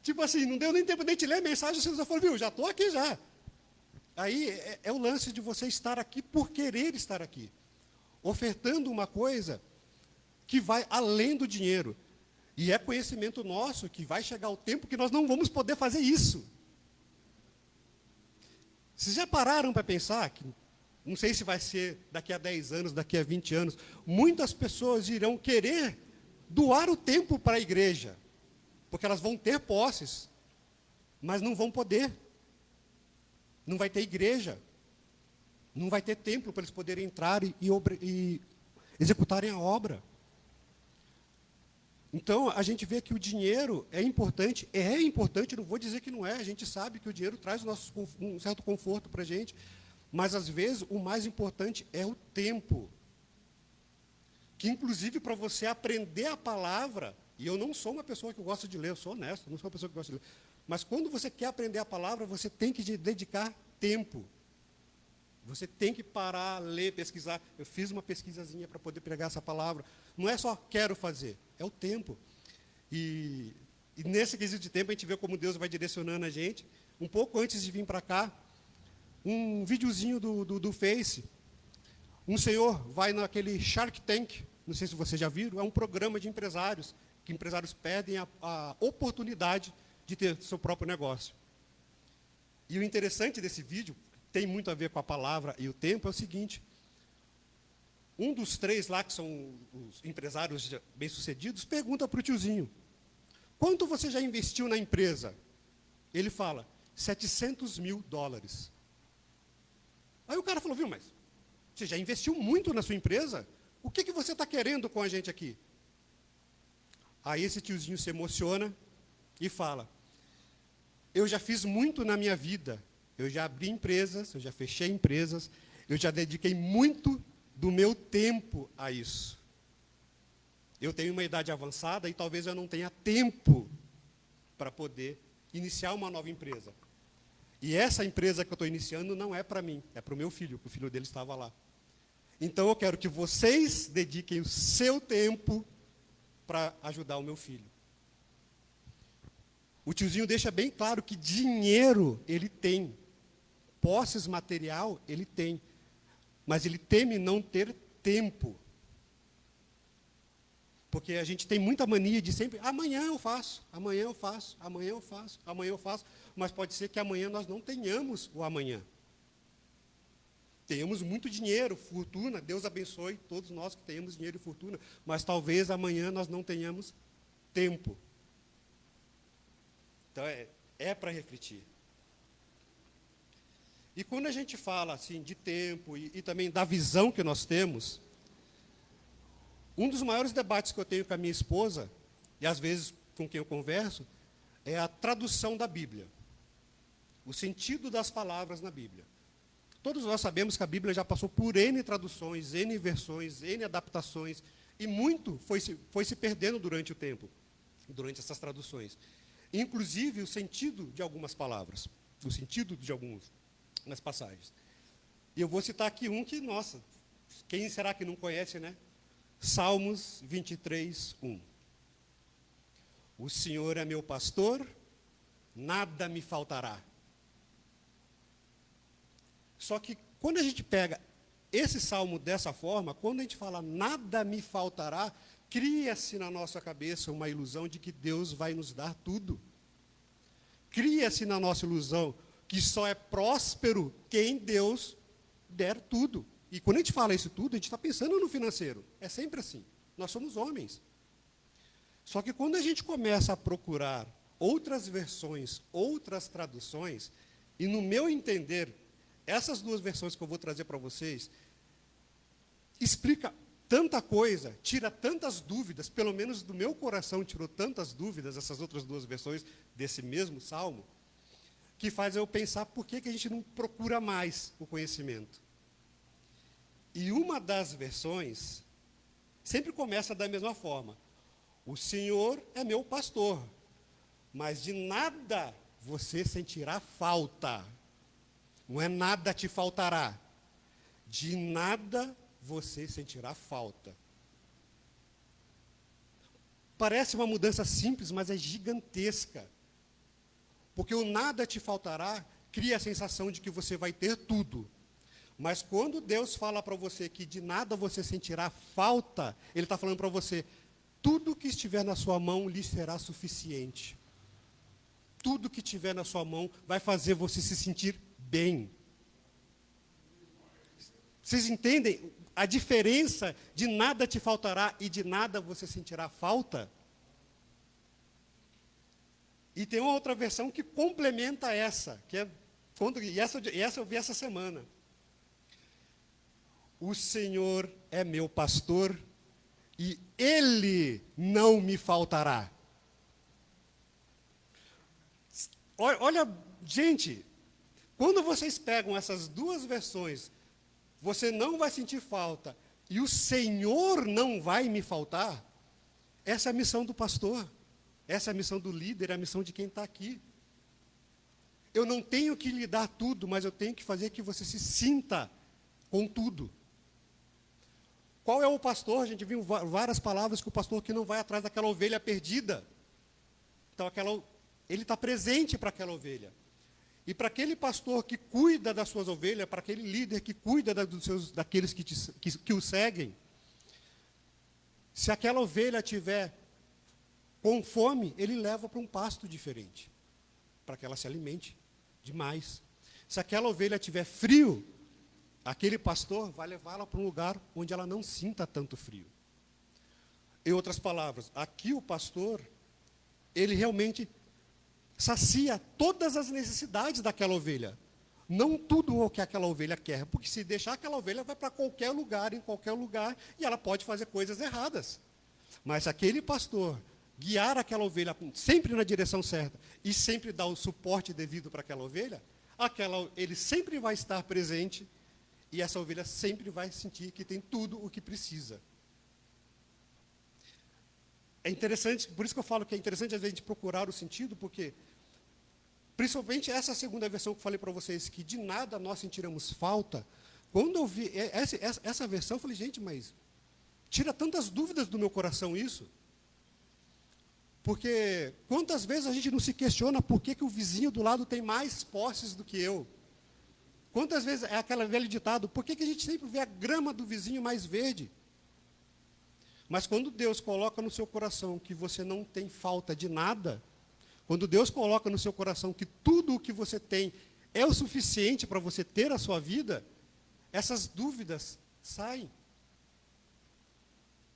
Tipo assim, não deu nem tempo de a gente ler a mensagem, o Cido já falou, viu? Já estou aqui já. Aí é o lance de você estar aqui por querer estar aqui. Ofertando uma coisa que vai além do dinheiro. E é conhecimento nosso que vai chegar o tempo que nós não vamos poder fazer isso. Vocês já pararam para pensar que, não sei se vai ser daqui a 10 anos, daqui a 20 anos, muitas pessoas irão querer doar o tempo para a igreja, porque elas vão ter posses, mas não vão poder. Não vai ter igreja, não vai ter templo para eles poderem entrar e executarem a obra. Então, a gente vê que o dinheiro é importante, não vou dizer que não é, a gente sabe que o dinheiro traz um certo conforto para a gente, mas, às vezes, o mais importante é o tempo. Que, inclusive, para você aprender a palavra, e eu não sou uma pessoa que gosta de ler, eu sou honesto, não sou uma pessoa que gosta de ler, mas quando você quer aprender a palavra, você tem que dedicar tempo. Você tem que parar, ler, pesquisar. Eu fiz uma pesquisazinha para poder pregar essa palavra. Não é só quero fazer, é o tempo. E nesse quesito de tempo, a gente vê como Deus vai direcionando a gente. Um pouco antes de vir para cá, um videozinho do Face. Um senhor vai naquele Shark Tank, não sei se vocês já viram, é um programa de empresários, que empresários pedem a oportunidade de ter seu próprio negócio. E o interessante desse vídeo, tem muito a ver com a palavra e o tempo, é o seguinte. Um dos 3 lá, que são os empresários bem-sucedidos, pergunta para o tiozinho, quanto você já investiu na empresa? Ele fala, $700 mil. Aí o cara falou, viu, mas você já investiu muito na sua empresa? O que você está querendo com a gente aqui? Aí esse tiozinho se emociona e fala, eu já fiz muito na minha vida. Eu já abri empresas, eu já fechei empresas, eu já dediquei muito do meu tempo a isso. Eu tenho uma idade avançada e talvez eu não tenha tempo para poder iniciar uma nova empresa. E essa empresa que eu estou iniciando não é para mim, é para o meu filho, que o filho dele estava lá. Então eu quero que vocês dediquem o seu tempo para ajudar o meu filho. O tiozinho deixa bem claro que dinheiro ele tem, posses material ele tem, mas ele teme não ter tempo. Porque a gente tem muita mania de sempre, amanhã eu faço, amanhã eu faço, amanhã eu faço, amanhã eu faço, mas pode ser que amanhã nós não tenhamos o amanhã. Tenhamos muito dinheiro, fortuna, Deus abençoe todos nós que tenhamos dinheiro e fortuna, mas talvez amanhã nós não tenhamos tempo. Então, é para refletir. E quando a gente fala assim de tempo e também da visão que nós temos, um dos maiores debates que eu tenho com a minha esposa, e às vezes com quem eu converso, é a tradução da Bíblia. O sentido das palavras na Bíblia. Todos nós sabemos que a Bíblia já passou por N traduções, N versões, N adaptações, e muito foi se perdendo durante o tempo, durante essas traduções. Inclusive o sentido de algumas palavras, o sentido de algumas passagens. E eu vou citar aqui um que, nossa, quem será que não conhece, né? Salmos 23, 1. O Senhor é meu pastor, nada me faltará. Só que quando a gente pega esse salmo dessa forma, quando a gente fala nada me faltará, cria-se na nossa cabeça uma ilusão de que Deus vai nos dar tudo. Cria-se na nossa ilusão que só é próspero quem Deus der tudo. E quando a gente fala isso tudo, a gente está pensando no financeiro. É sempre assim. Nós somos homens. Só que quando a gente começa a procurar outras versões, outras traduções, e no meu entender, essas duas versões que eu vou trazer para vocês, explica tanta coisa, tira tantas dúvidas, pelo menos do meu coração tirou tantas dúvidas, essas outras duas versões desse mesmo salmo, que faz eu pensar por que a gente não procura mais o conhecimento. E uma das versões sempre começa da mesma forma. O Senhor é meu pastor, mas de nada você sentirá falta. Não é nada te faltará. De nada você sentirá falta. Parece uma mudança simples, mas é gigantesca. Porque o nada te faltará cria a sensação de que você vai ter tudo. Mas quando Deus fala para você que de nada você sentirá falta, Ele está falando para você, tudo que estiver na sua mão lhe será suficiente. Tudo que estiver na sua mão vai fazer você se sentir bem. Vocês entendem a diferença de nada te faltará e de nada você sentirá falta? E tem uma outra versão que complementa essa, e essa eu vi essa semana. O Senhor é meu pastor e Ele não me faltará. Olha, gente, quando vocês pegam essas duas versões, você não vai sentir falta, e o Senhor não vai me faltar, essa é a missão do pastor, essa é a missão do líder, é a missão de quem está aqui. Eu não tenho que lhe dar tudo, mas eu tenho que fazer que você se sinta com tudo. Qual é o pastor? A gente viu várias palavras que o pastor que não vai atrás daquela ovelha perdida. Então, ele está presente para aquela ovelha. E para aquele pastor que cuida das suas ovelhas, para aquele líder que cuida daqueles que o seguem, se aquela ovelha tiver com fome, ele leva para um pasto diferente, para que ela se alimente demais. Se aquela ovelha tiver frio, aquele pastor vai levá-la para um lugar onde ela não sinta tanto frio. Em outras palavras, aqui o pastor, ele realmente sacia todas as necessidades daquela ovelha. Não tudo o que aquela ovelha quer, porque se deixar aquela ovelha vai para qualquer lugar, em qualquer lugar, e ela pode fazer coisas erradas. Mas se aquele pastor guiar aquela ovelha sempre na direção certa e sempre dar o suporte devido para aquela ovelha, ele sempre vai estar presente e essa ovelha sempre vai sentir que tem tudo o que precisa. É interessante, por isso que eu falo que é interessante às vezes a gente procurar o sentido, porque principalmente essa segunda versão que eu falei para vocês, que de nada nós sentiremos falta, quando eu vi essa versão, eu falei, gente, mas tira tantas dúvidas do meu coração isso. Porque quantas vezes a gente não se questiona por que o vizinho do lado tem mais posses do que eu? Quantas vezes, é aquela velha ditado, por que a gente sempre vê a grama do vizinho mais verde? Mas quando Deus coloca no seu coração que você não tem falta de nada, quando Deus coloca no seu coração que tudo o que você tem é o suficiente para você ter a sua vida, essas dúvidas saem.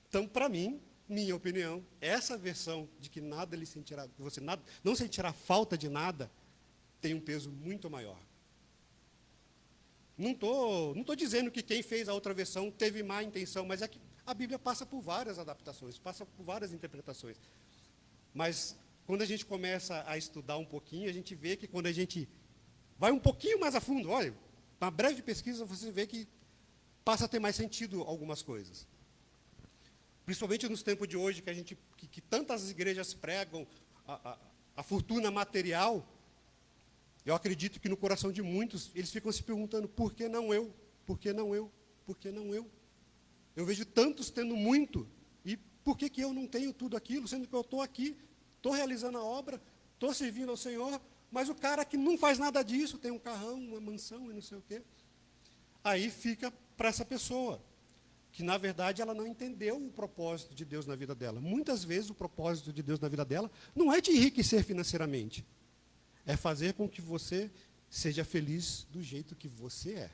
Então, para mim, minha opinião, essa versão de que nada lhe sentirá, que você não sentirá falta de nada, tem um peso muito maior. Não tô dizendo que quem fez a outra versão teve má intenção, mas é que a Bíblia passa por várias adaptações, passa por várias interpretações. Mas quando a gente começa a estudar um pouquinho, a gente vê que quando a gente vai um pouquinho mais a fundo, olha, uma breve pesquisa você vê que passa a ter mais sentido algumas coisas. Principalmente nos tempos de hoje, que tantas igrejas pregam a fortuna material, eu acredito que no coração de muitos, eles ficam se perguntando, por que não eu? Por que não eu? Por que não eu? Eu vejo tantos tendo muito, e por que eu não tenho tudo aquilo, sendo que eu estou aqui, estou realizando a obra, estou servindo ao Senhor, mas o cara que não faz nada disso, tem um carrão, uma mansão e não sei o quê. Aí fica para essa pessoa, que na verdade ela não entendeu o propósito de Deus na vida dela. Muitas vezes o propósito de Deus na vida dela não é te enriquecer financeiramente, é fazer com que você seja feliz do jeito que você é.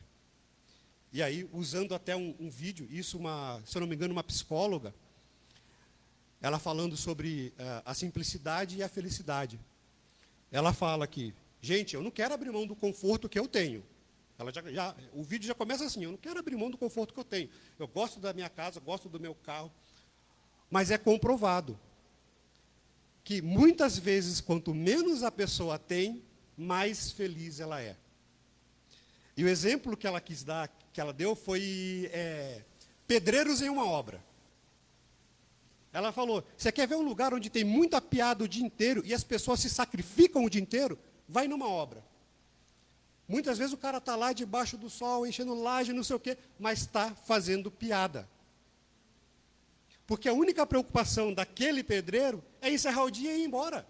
E aí, usando até um vídeo, se eu não me engano, uma psicóloga, ela falando sobre a simplicidade e a felicidade. Ela fala que, gente, eu não quero abrir mão do conforto que eu tenho. O vídeo já começa assim, eu não quero abrir mão do conforto que eu tenho. Eu gosto da minha casa, gosto do meu carro. Mas é comprovado que muitas vezes, quanto menos a pessoa tem, mais feliz ela é. E o exemplo que ela quis dar, que ela deu, foi pedreiros em uma obra. Ela falou, você quer ver um lugar onde tem muita piada o dia inteiro e as pessoas se sacrificam o dia inteiro? Vai numa obra. Muitas vezes o cara está lá debaixo do sol, enchendo laje, não sei o quê, mas está fazendo piada. Porque a única preocupação daquele pedreiro é encerrar o dia e ir embora.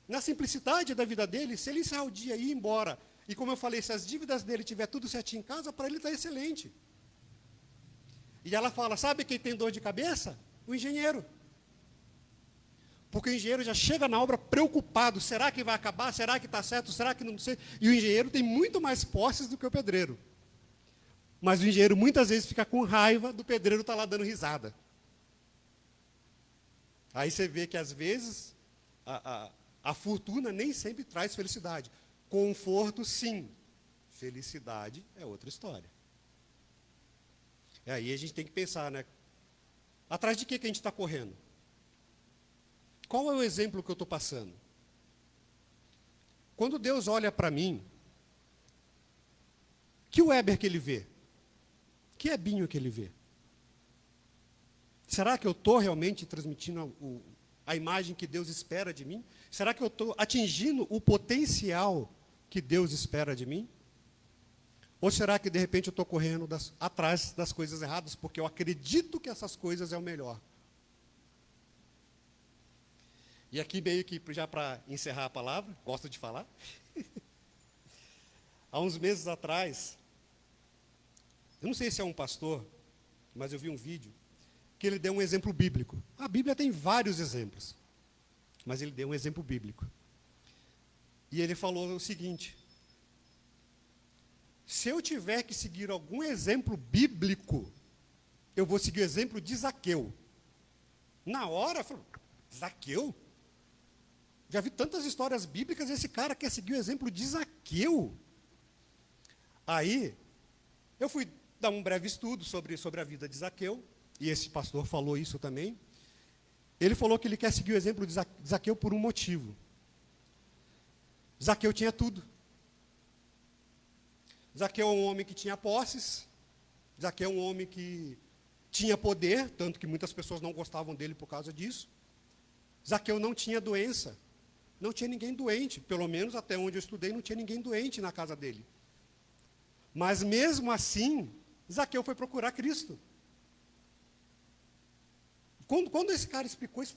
Na simplicidade da vida dele, se ele encerrar o dia e ir embora, e como eu falei, se as dívidas dele tiver tudo certinho em casa, para ele está excelente. E ela fala, sabe quem tem dor de cabeça? O engenheiro. Porque o engenheiro já chega na obra preocupado, será que vai acabar? Será que está certo? Será que não sei? E o engenheiro tem muito mais posses do que o pedreiro. Mas o engenheiro muitas vezes fica com raiva do pedreiro estar lá dando risada. Aí você vê que às vezes a fortuna nem sempre traz felicidade. Conforto, sim. Felicidade é outra história. E aí a gente tem que pensar, né? Atrás de que a gente está correndo? Qual é o exemplo que eu estou passando? Quando Deus olha para mim, que Weber que ele vê? Que Ebinho que ele vê? Será que eu estou realmente transmitindo a imagem que Deus espera de mim? Será que eu estou atingindo o potencial que Deus espera de mim? Ou será que de repente eu estou correndo atrás das coisas erradas, porque eu acredito que essas coisas é o melhor? E aqui meio que já para encerrar a palavra, gosto de falar. Há uns meses atrás, eu não sei se é um pastor, mas eu vi um vídeo, que ele deu um exemplo bíblico. A Bíblia tem vários exemplos, mas ele deu um exemplo bíblico. E ele falou o seguinte, se eu tiver que seguir algum exemplo bíblico, eu vou seguir o exemplo de Zaqueu. Na hora, eu falei, Zaqueu? Já vi tantas histórias bíblicas e esse cara quer seguir o exemplo de Zaqueu. Aí, eu fui dar um breve estudo sobre a vida de Zaqueu, e esse pastor falou isso também. Ele falou que ele quer seguir o exemplo de Zaqueu por um motivo. Zaqueu tinha tudo. Zaqueu é um homem que tinha posses. Zaqueu é um homem que tinha poder, tanto que muitas pessoas não gostavam dele por causa disso. Zaqueu não tinha doença. Não tinha ninguém doente, pelo menos até onde eu estudei, não tinha ninguém doente na casa dele. Mas mesmo assim, Zaqueu foi procurar Cristo. Quando esse cara explicou isso,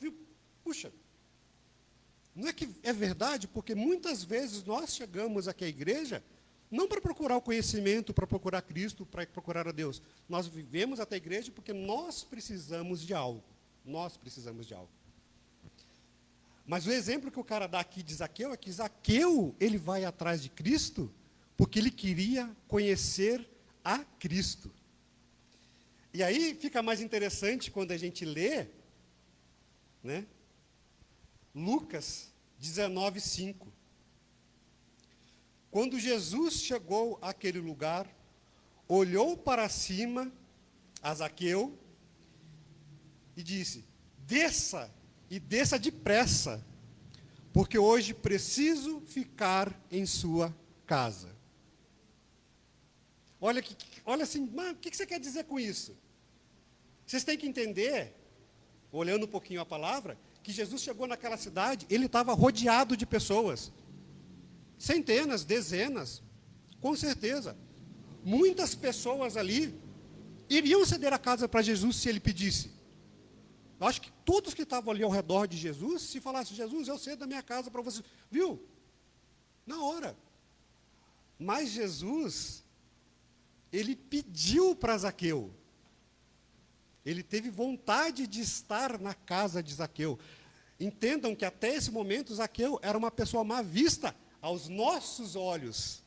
Puxa, não é que é verdade? Porque muitas vezes nós chegamos aqui à igreja não para procurar o conhecimento, para procurar Cristo, para procurar a Deus. Nós vivemos até a igreja porque nós precisamos de algo. Nós precisamos de algo. Mas o exemplo que o cara dá aqui de Zaqueu é que Zaqueu, ele vai atrás de Cristo porque ele queria conhecer a Cristo. E aí fica mais interessante quando a gente lê, né, Lucas 19:5. Quando Jesus chegou àquele lugar, olhou para cima a Zaqueu e disse: desça, e desça depressa, porque hoje preciso ficar em sua casa. Olha assim, o que você quer dizer com isso? Vocês têm que entender, olhando um pouquinho a palavra, que Jesus chegou naquela cidade, ele estava rodeado de pessoas. Centenas, dezenas, com certeza. Muitas pessoas ali iriam ceder a casa para Jesus se ele pedisse. Eu acho que todos que estavam ali ao redor de Jesus, se falasse: Jesus, eu cedo a minha casa para você. Viu? Na hora. Mas Jesus, ele pediu para Zaqueu. Ele teve vontade de estar na casa de Zaqueu. Entendam que até esse momento Zaqueu era uma pessoa má vista aos nossos olhos.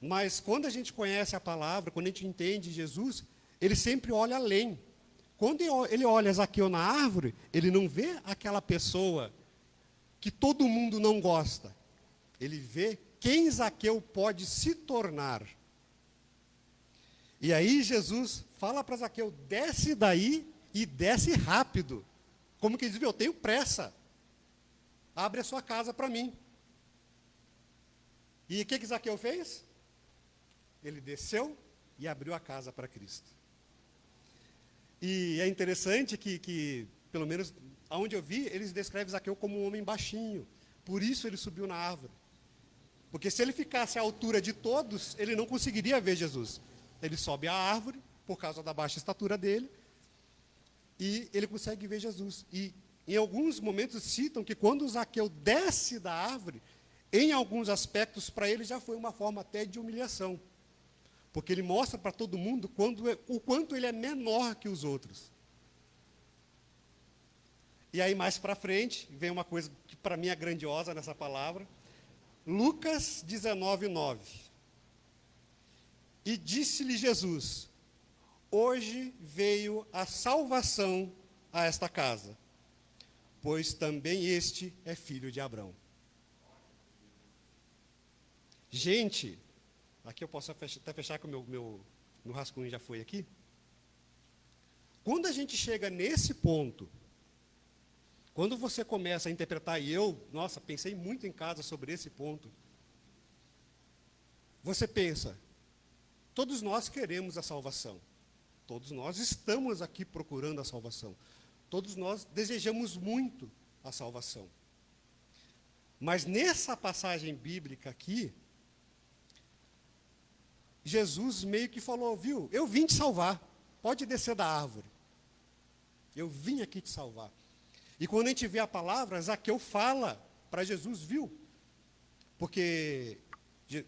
Mas quando a gente conhece a palavra, quando a gente entende Jesus, ele sempre olha além. Quando ele olha Zaqueu na árvore, ele não vê aquela pessoa que todo mundo não gosta. Ele vê quem Zaqueu pode se tornar. E aí Jesus fala para Zaqueu: desce daí e desce rápido. Como que diz: eu tenho pressa. Abre a sua casa para mim. E o que Zaqueu fez? Ele desceu e abriu a casa para Cristo. E é interessante que, pelo menos aonde eu vi, eles descrevem Zaqueu como um homem baixinho. Por isso ele subiu na árvore. Porque se ele ficasse à altura de todos, ele não conseguiria ver Jesus. Ele sobe a árvore, por causa da baixa estatura dele, e ele consegue ver Jesus. E em alguns momentos citam que quando Zaqueu desce da árvore, em alguns aspectos para ele já foi uma forma até de humilhação. Porque ele mostra para todo mundo o quanto ele é menor que os outros. E aí mais para frente, vem uma coisa que para mim é grandiosa nessa palavra. Lucas 19:9. E disse-lhe Jesus: hoje veio a salvação a esta casa, pois também este é filho de Abraão. Gente, aqui eu posso até fechar que o meu rascunho já foi aqui. Quando a gente chega nesse ponto, quando você começa a interpretar, e eu, nossa, pensei muito em casa sobre esse ponto, você pensa: todos nós queremos a salvação. Todos nós estamos aqui procurando a salvação. Todos nós desejamos muito a salvação. Mas nessa passagem bíblica aqui, Jesus meio que falou: viu, eu vim te salvar, pode descer da árvore. Eu vim aqui te salvar. E quando a gente vê a palavra, Zaqueu fala para Jesus: viu, porque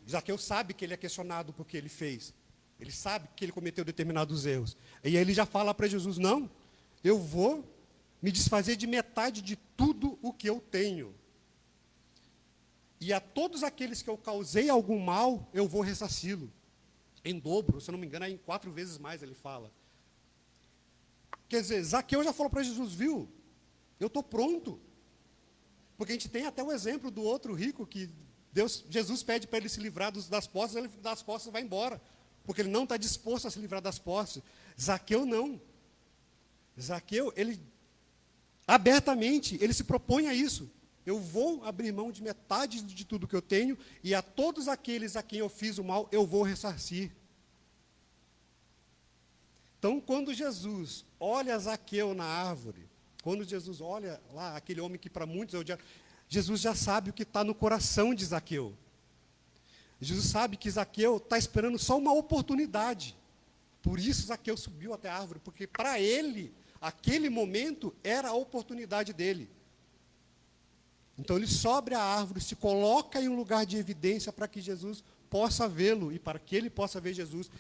Zaqueu sabe que ele é questionado por que ele fez. Ele sabe que ele cometeu determinados erros. E aí ele já fala para Jesus: não, eu vou me desfazer de metade de tudo o que eu tenho. E a todos aqueles que eu causei algum mal, eu vou ressarci-lo. Em dobro, se eu não me engano, é em 4 vezes mais ele fala. Quer dizer, Zaqueu já falou para Jesus: viu, eu estou pronto. Porque a gente tem até o exemplo do outro rico que Jesus pede para ele se livrar das posses, ele das posses vai embora. Porque ele não está disposto a se livrar das posses. Zaqueu não. Zaqueu, ele abertamente, ele se propõe a isso. Eu vou abrir mão de metade de tudo que eu tenho, e a todos aqueles a quem eu fiz o mal, eu vou ressarcir. Então, quando Jesus olha Zaqueu na árvore, quando Jesus olha lá, aquele homem que para muitos é o diabo, Jesus já sabe o que está no coração de Zaqueu. Jesus sabe que Zaqueu está esperando só uma oportunidade. Por isso Zaqueu subiu até a árvore, porque para ele Aquele momento era a oportunidade dele. Então ele sobe a árvore, se coloca em um lugar de evidência para que Jesus possa vê-lo e para que ele possa ver Jesus.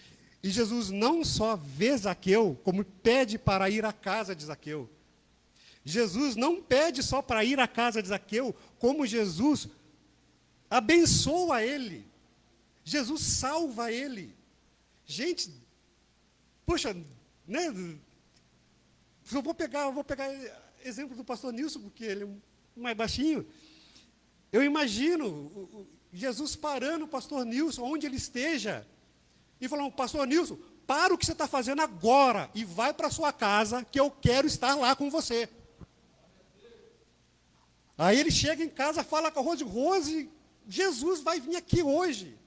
E Jesus não só vê Zaqueu, como pede para ir à casa de Zaqueu. Jesus não pede só para ir à casa de Zaqueu, como Jesus abençoa ele. Jesus salva ele. Gente, poxa, né? Eu vou pegar exemplo do pastor Nilson, porque ele é mais baixinho. Eu imagino Jesus parando o pastor Nilson, onde ele esteja, e falando: pastor Nilson, para o que você está fazendo agora e vai para a sua casa, que eu quero estar lá com você. Aí ele chega em casa, fala com a Rose: Rose, Jesus vai vir aqui hoje.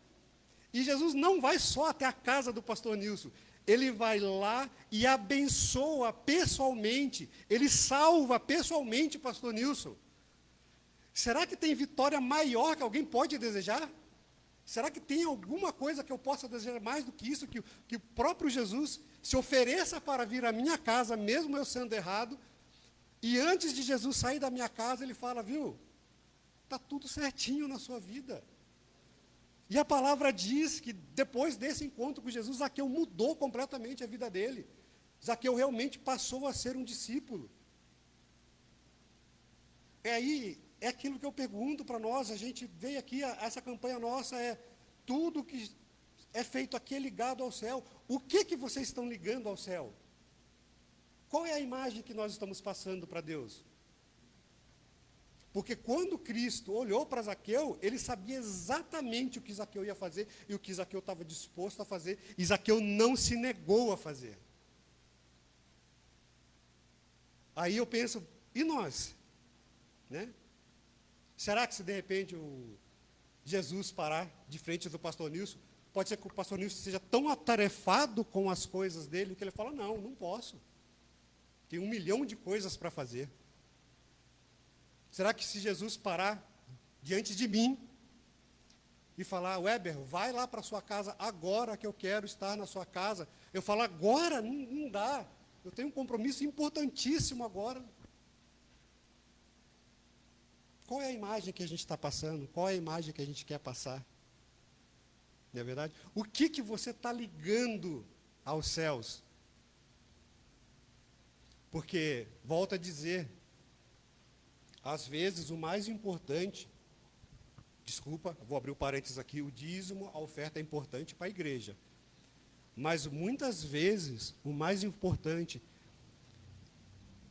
E Jesus não vai só até a casa do pastor Nilson, ele vai lá e abençoa pessoalmente, ele salva pessoalmente o pastor Nilson. Será que tem vitória maior que alguém pode desejar? Será que tem alguma coisa que eu possa desejar mais do que isso, que o próprio Jesus se ofereça para vir à minha casa, mesmo eu sendo errado, e antes de Jesus sair da minha casa, ele fala: viu, está tudo certinho na sua vida. E a palavra diz que depois desse encontro com Jesus, Zaqueu mudou completamente a vida dele. Zaqueu realmente passou a ser um discípulo. É aquilo que eu pergunto para nós. A gente veio aqui, essa campanha nossa é tudo que é feito aqui é ligado ao céu. O que vocês estão ligando ao céu? Qual é a imagem que nós estamos passando para Deus? Porque quando Cristo olhou para Zaqueu, ele sabia exatamente o que Zaqueu ia fazer e o que Zaqueu estava disposto a fazer, e Zaqueu não se negou a fazer. Aí eu penso: e nós? Né? Será que se de repente o Jesus parar de frente do pastor Nilson, pode ser que o pastor Nilson seja tão atarefado com as coisas dele que ele fala: não posso. Tem 1 milhão de coisas para fazer. Será que se Jesus parar diante de mim e falar: Weber, vai lá para a sua casa agora, que eu quero estar na sua casa, eu falo: agora? Não dá. Eu tenho um compromisso importantíssimo agora. Qual é a imagem que a gente está passando? Qual é a imagem que a gente quer passar? Não é verdade? O que você está ligando aos céus? Porque, volto a dizer, às vezes o mais importante, desculpa, vou abrir o parênteses aqui, o dízimo, a oferta é importante para a igreja. Mas muitas vezes o mais importante,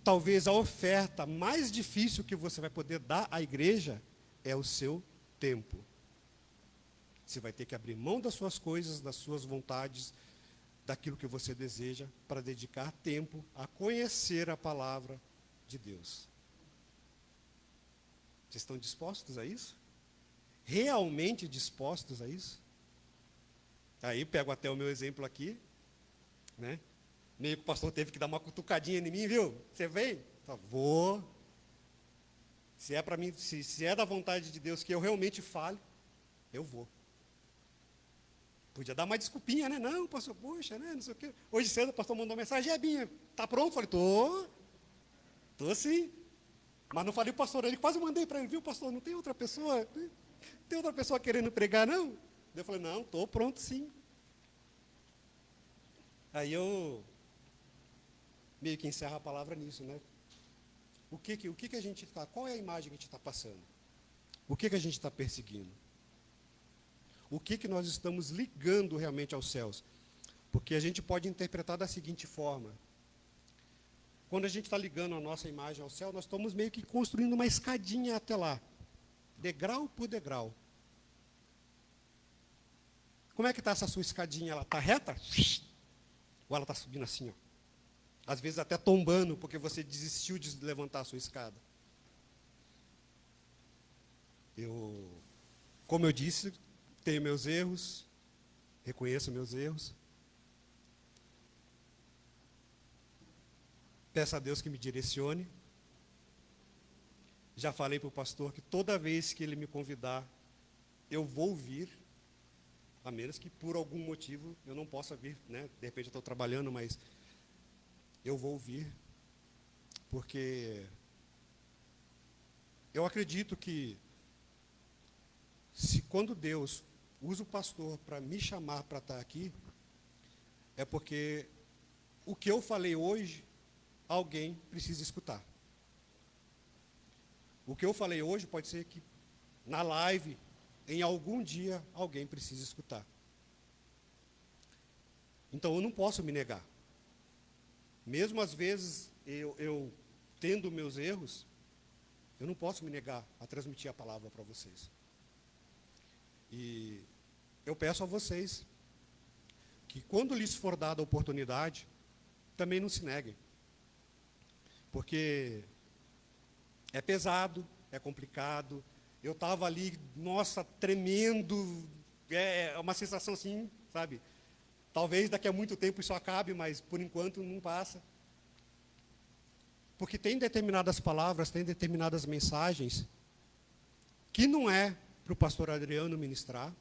talvez a oferta mais difícil que você vai poder dar à igreja, é o seu tempo. Você vai ter que abrir mão das suas coisas, das suas vontades, daquilo que você deseja, para dedicar tempo a conhecer a palavra de Deus. Vocês estão dispostos a isso? Realmente dispostos a isso? Aí pego até o meu exemplo aqui, né? Meio que o pastor teve que dar uma cutucadinha em mim, viu? Você vem? Vou. Se é para mim, se é da vontade de Deus que eu realmente fale, eu vou. Podia dar uma desculpinha, né? Não, pastor, poxa, né? Não sei o quê. Hoje cedo o pastor mandou uma mensagem: Ebinha, tá pronto? Falei: tô sim. Mas não falei: pastor, ele quase mandei para ele: viu, pastor, não tem outra pessoa? Tem outra pessoa querendo pregar, não? Eu falei: não, estou pronto sim. Aí eu meio que encerro a palavra nisso, né? O que a gente está, qual é a imagem que a gente está passando? O que a gente está perseguindo? O que nós estamos ligando realmente aos céus? Porque a gente pode interpretar da seguinte forma: quando a gente está ligando a nossa imagem ao céu, nós estamos meio que construindo uma escadinha até lá, degrau por degrau. Como é que está essa sua escadinha? Ela está reta? Ou ela está subindo assim, ó? Às vezes até tombando, porque você desistiu de levantar a sua escada. Como eu disse, tenho meus erros, reconheço meus erros. Peço a Deus que me direcione. Já falei para o pastor que toda vez que ele me convidar, eu vou vir, a menos que por algum motivo eu não possa vir, né? De repente eu estou trabalhando, mas eu vou vir. Porque eu acredito que se quando Deus usa o pastor para me chamar para estar aqui, é porque o que eu falei hoje, alguém precisa escutar. O que eu falei hoje pode ser que na live, em algum dia, alguém precisa escutar. Então eu não posso me negar. Mesmo às vezes eu tendo meus erros, eu não posso me negar a transmitir a palavra para vocês. E eu peço a vocês que quando lhes for dada a oportunidade, também não se neguem. Porque é pesado, é complicado. Eu estava ali, nossa, tremendo. É uma sensação assim, sabe? Talvez daqui a muito tempo isso acabe, mas por enquanto não passa. Porque tem determinadas palavras, tem determinadas mensagens que não é para o pastor Adriano ministrar,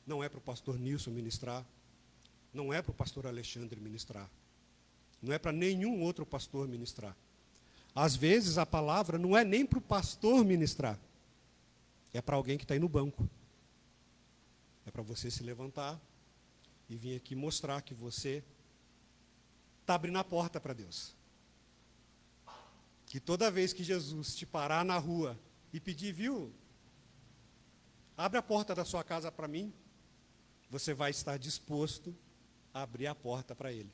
não é para o pastor Nilson ministrar, não é para o pastor Alexandre ministrar, não é para nenhum outro pastor ministrar. Às vezes a palavra não é nem para o pastor ministrar, é para alguém que está aí no banco. É para você se levantar e vir aqui mostrar que você está abrindo a porta para Deus. Que toda vez que Jesus te parar na rua e pedir, viu, abre a porta da sua casa para mim, você vai estar disposto a abrir a porta para Ele.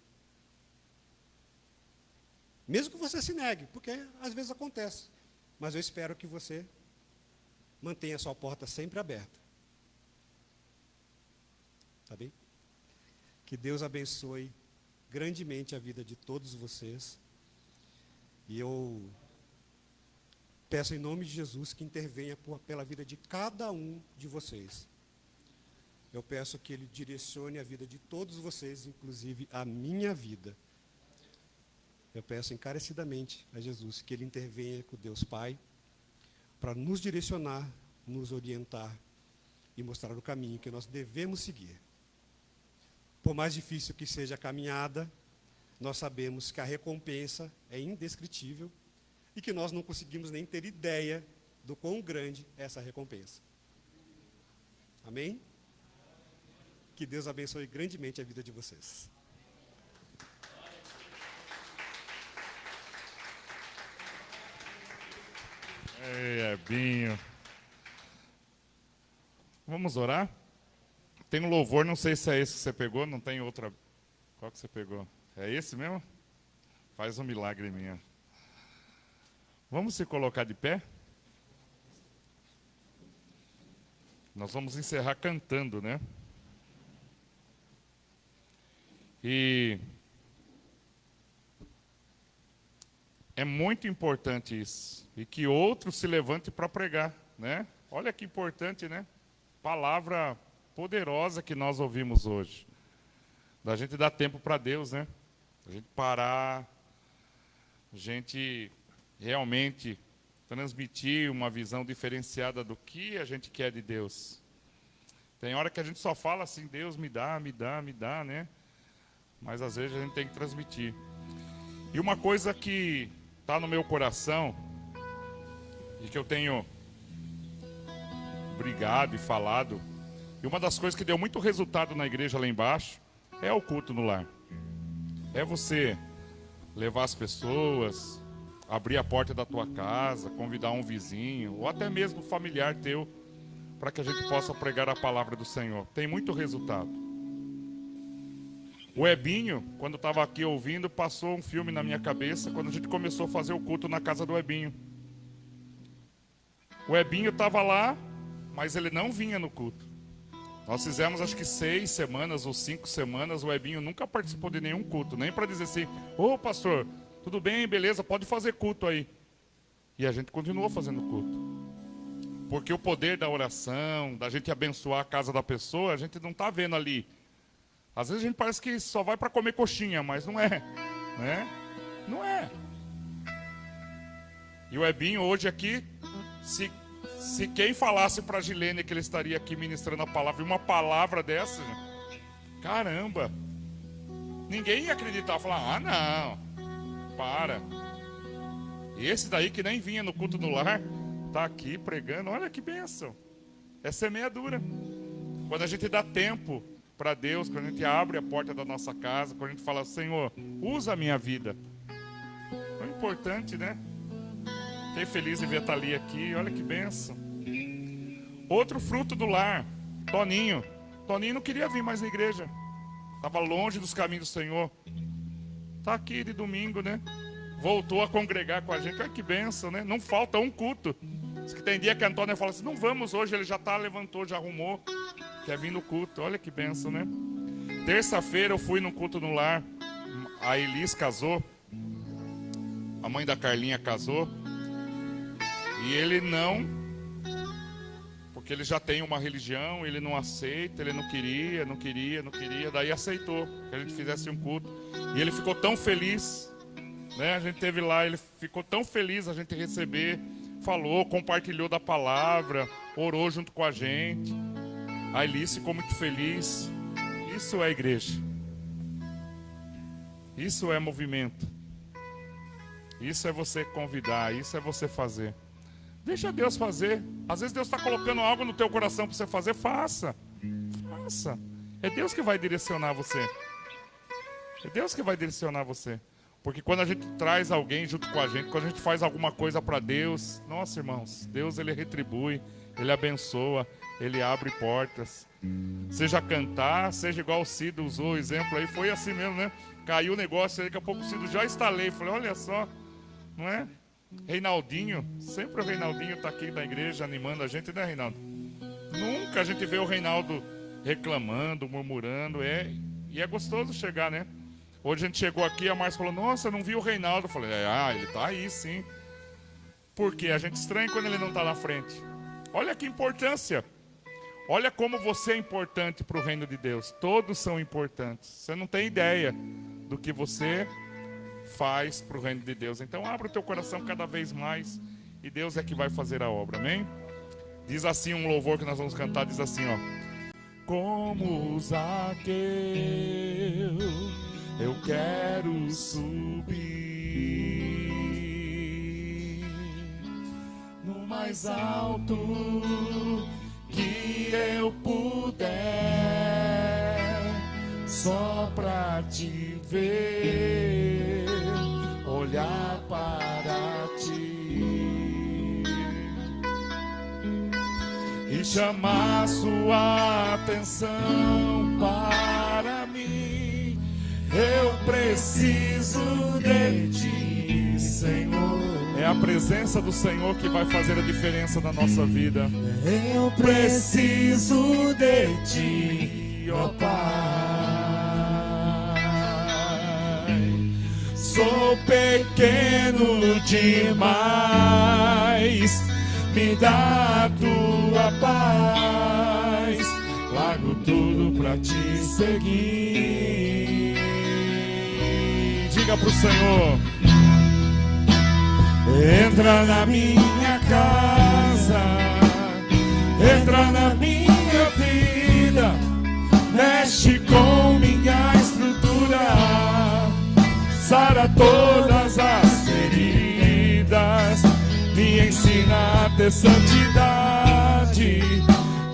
Mesmo que você se negue, porque às vezes acontece. Mas eu espero que você mantenha a sua porta sempre aberta. Tá bem? Que Deus abençoe grandemente a vida de todos vocês. E eu peço em nome de Jesus que intervenha pela vida de cada um de vocês. Eu peço que Ele direcione a vida de todos vocês, inclusive a minha vida. Eu peço encarecidamente a Jesus que Ele intervenha com Deus Pai, para nos direcionar, nos orientar e mostrar o caminho que nós devemos seguir. Por mais difícil que seja a caminhada, nós sabemos que a recompensa é indescritível e que nós não conseguimos nem ter ideia do quão grande é essa recompensa. Amém? Que Deus abençoe grandemente a vida de vocês. Ei, Ebinho. Vamos orar? Tem um louvor, não sei se é esse que você pegou, não tem outra. Qual que você pegou? É esse mesmo? Faz um milagre minha. Vamos se colocar de pé? Nós vamos encerrar cantando, né? E é muito importante isso. E que outro se levante para pregar, né? Olha que importante, né? Palavra poderosa que nós ouvimos hoje. Da gente dar tempo para Deus, né? A gente parar, a gente realmente transmitir uma visão diferenciada do que a gente quer de Deus. Tem hora que a gente só fala assim, Deus me dá, né? Mas às vezes a gente tem que transmitir. E uma coisa que está no meu coração, e que eu tenho brigado e falado, e uma das coisas que deu muito resultado na igreja lá embaixo, é o culto no lar. É você levar as pessoas, abrir a porta da tua casa, convidar um vizinho, ou até mesmo familiar teu, para que a gente possa pregar a palavra do Senhor. Tem muito resultado. O Ebinho, quando estava aqui ouvindo, passou um filme na minha cabeça, quando a gente começou a fazer o culto na casa do Ebinho. O Ebinho estava lá, mas ele não vinha no culto. Nós fizemos acho que 6 semanas ou 5 semanas, o Ebinho nunca participou de nenhum culto, nem para dizer assim, ô pastor, tudo bem, beleza, pode fazer culto aí. E a gente continuou fazendo culto. Porque o poder da oração, da gente abençoar a casa da pessoa, a gente não está vendo ali. Às vezes a gente parece que só vai para comer coxinha, mas não é, né? Não é. E o Ebinho hoje aqui, se quem falasse para a Gilene que ele estaria aqui ministrando a palavra, e uma palavra dessa, caramba, ninguém ia acreditar, falar, ah não, para. E esse daí que nem vinha no culto do lar, está aqui pregando. Olha que bênção. É semeadura. Quando a gente dá tempo para Deus, quando a gente abre a porta da nossa casa, quando a gente fala, Senhor, usa a minha vida. É importante, né? Fiquei feliz em ver a Thalia aqui. Olha que bênção. Outro fruto do lar, Toninho. Toninho não queria vir mais na igreja. Estava longe dos caminhos do Senhor. Está aqui de domingo, né? Voltou a congregar com a gente. Olha que bênção, né? Não falta um culto. Diz que tem dia que a Antônia fala assim, não vamos hoje. Ele já levantou, já arrumou. Quer vir no culto. Olha que bênção, né? Terça-feira eu fui no culto no lar. A Elis casou. A mãe da Carlinha casou. E ele não... Porque ele já tem uma religião, ele não aceita, ele não queria. Daí aceitou que a gente fizesse um culto. E ele ficou tão feliz, né? A gente teve lá, ele ficou tão feliz a gente receber. Falou, compartilhou da palavra, orou junto com a gente. A Alice ficou muito feliz. Isso é igreja. Isso é movimento. Isso é você convidar, isso é você fazer. Deixa Deus fazer. Às vezes Deus está colocando algo no teu coração para você fazer. Faça. Faça. É Deus que vai direcionar você. É Deus que vai direcionar você. Porque quando a gente traz alguém junto com a gente, quando a gente faz alguma coisa para Deus, nossa, irmãos, Deus, Ele retribui, Ele abençoa, Ele abre portas. Seja cantar, seja igual o Cido usou o exemplo aí, foi assim mesmo, né? Caiu o negócio, daqui a pouco o Cido já instalei. Falei, olha só, não é? Reinaldinho, sempre o Reinaldinho está aqui na igreja animando a gente, né, Reinaldo? Nunca a gente vê o Reinaldo reclamando, murmurando, e é gostoso chegar, né? Hoje a gente chegou aqui, a Márcia falou, nossa, eu não vi o Reinaldo. Eu falei, ele está aí sim. Porque a gente estranha quando ele não está na frente. Olha que importância. Olha como você é importante para o reino de Deus. Todos são importantes. Você não tem ideia do que você faz para o reino de Deus. Então abra o teu coração cada vez mais e Deus é que vai fazer a obra, amém? Diz assim um louvor que nós vamos cantar, diz assim, ó. Como Zaqueu, eu quero subir no mais alto que eu puder, só pra te ver, olhar para ti e chamar sua atenção para mim. Eu preciso de ti, Senhor. É a presença do Senhor que vai fazer a diferença na nossa vida. Eu preciso de ti, ó Pai. Sou pequeno demais, me dá a tua paz. Largo tudo pra te seguir. Diga pro Senhor. Entra na minha casa, entra na minha vida, mexe com minha estrutura, sara todas as feridas, me ensina a ter santidade.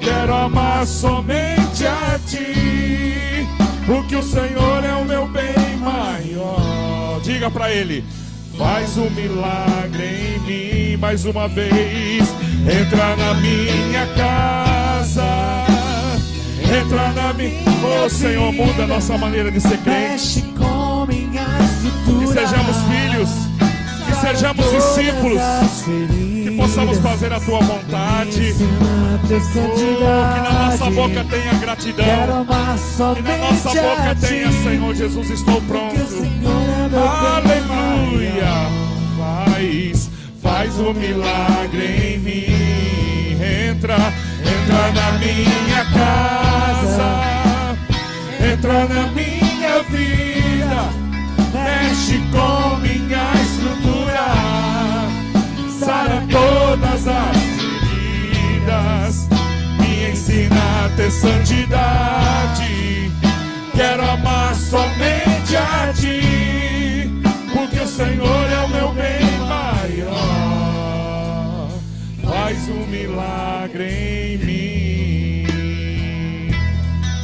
Quero amar somente a ti, porque o Senhor é o meu bem maior. Diga pra Ele. Faz um milagre em mim mais uma vez. Entra na minha casa, entra na minha... Oh Senhor, muda a nossa maneira de ser crente. Que sejamos filhos, que sejamos discípulos, que possamos fazer a tua vontade. Que na nossa boca tenha gratidão, que na nossa boca tenha, Senhor Jesus, estou pronto. Aleluia. Faz um milagre em mim. Entra na minha casa, entra na minha vida, mexe com minha estrutura, sara todas as feridas, me ensina a ter santidade. Quero amar somente a ti, porque o Senhor é o meu bem maior. faz um milagre em mim.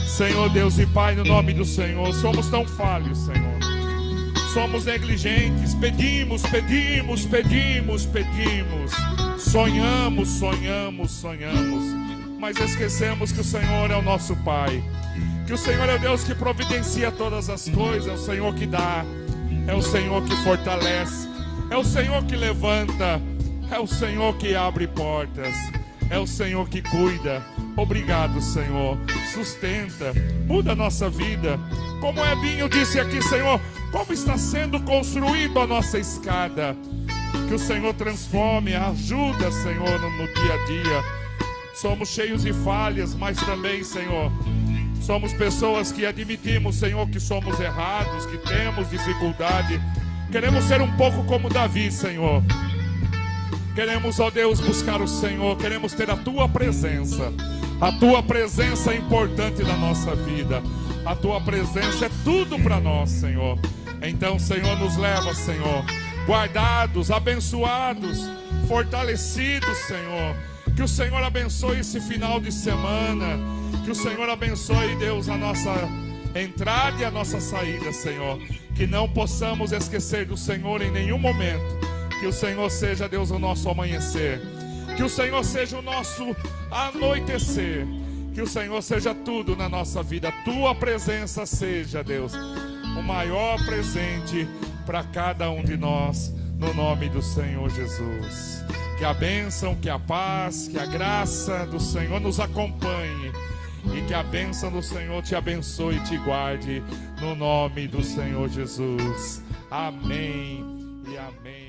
Senhor Deus e Pai, no nome do Senhor, somos tão falhos, Senhor. Somos negligentes, pedimos. Sonhamos, mas esquecemos que o Senhor é o nosso Pai, que o Senhor é o Deus que providencia todas as coisas, é o Senhor que dá, é o Senhor que fortalece, é o Senhor que levanta, é o Senhor que abre portas, é o Senhor que cuida. Obrigado, Senhor. Sustenta, muda a nossa vida. Como Ebinho disse aqui, Senhor, como está sendo construída a nossa escada. Que o Senhor transforme, ajuda, Senhor, no dia a dia. Somos cheios de falhas, mas também, Senhor, somos pessoas que admitimos, Senhor, que somos errados, que temos dificuldade. Queremos ser um pouco como Davi, Senhor. Queremos, ó Deus, buscar o Senhor. Queremos ter a Tua presença. A Tua presença é importante na nossa vida. A Tua presença é tudo para nós, Senhor. Então, Senhor, nos leva, Senhor, guardados, abençoados, fortalecidos, Senhor. Que o Senhor abençoe esse final de semana. Que o Senhor abençoe, Deus, a nossa entrada e a nossa saída, Senhor. Que não possamos esquecer do Senhor em nenhum momento. Que o Senhor seja, Deus, o nosso amanhecer. Que o Senhor seja o nosso anoitecer. Que o Senhor seja tudo na nossa vida. A Tua presença seja, Deus, o maior presente para cada um de nós, no nome do Senhor Jesus. Que a bênção, que a paz, que a graça do Senhor nos acompanhe. E que a bênção do Senhor te abençoe e te guarde, no nome do Senhor Jesus. Amém e amém.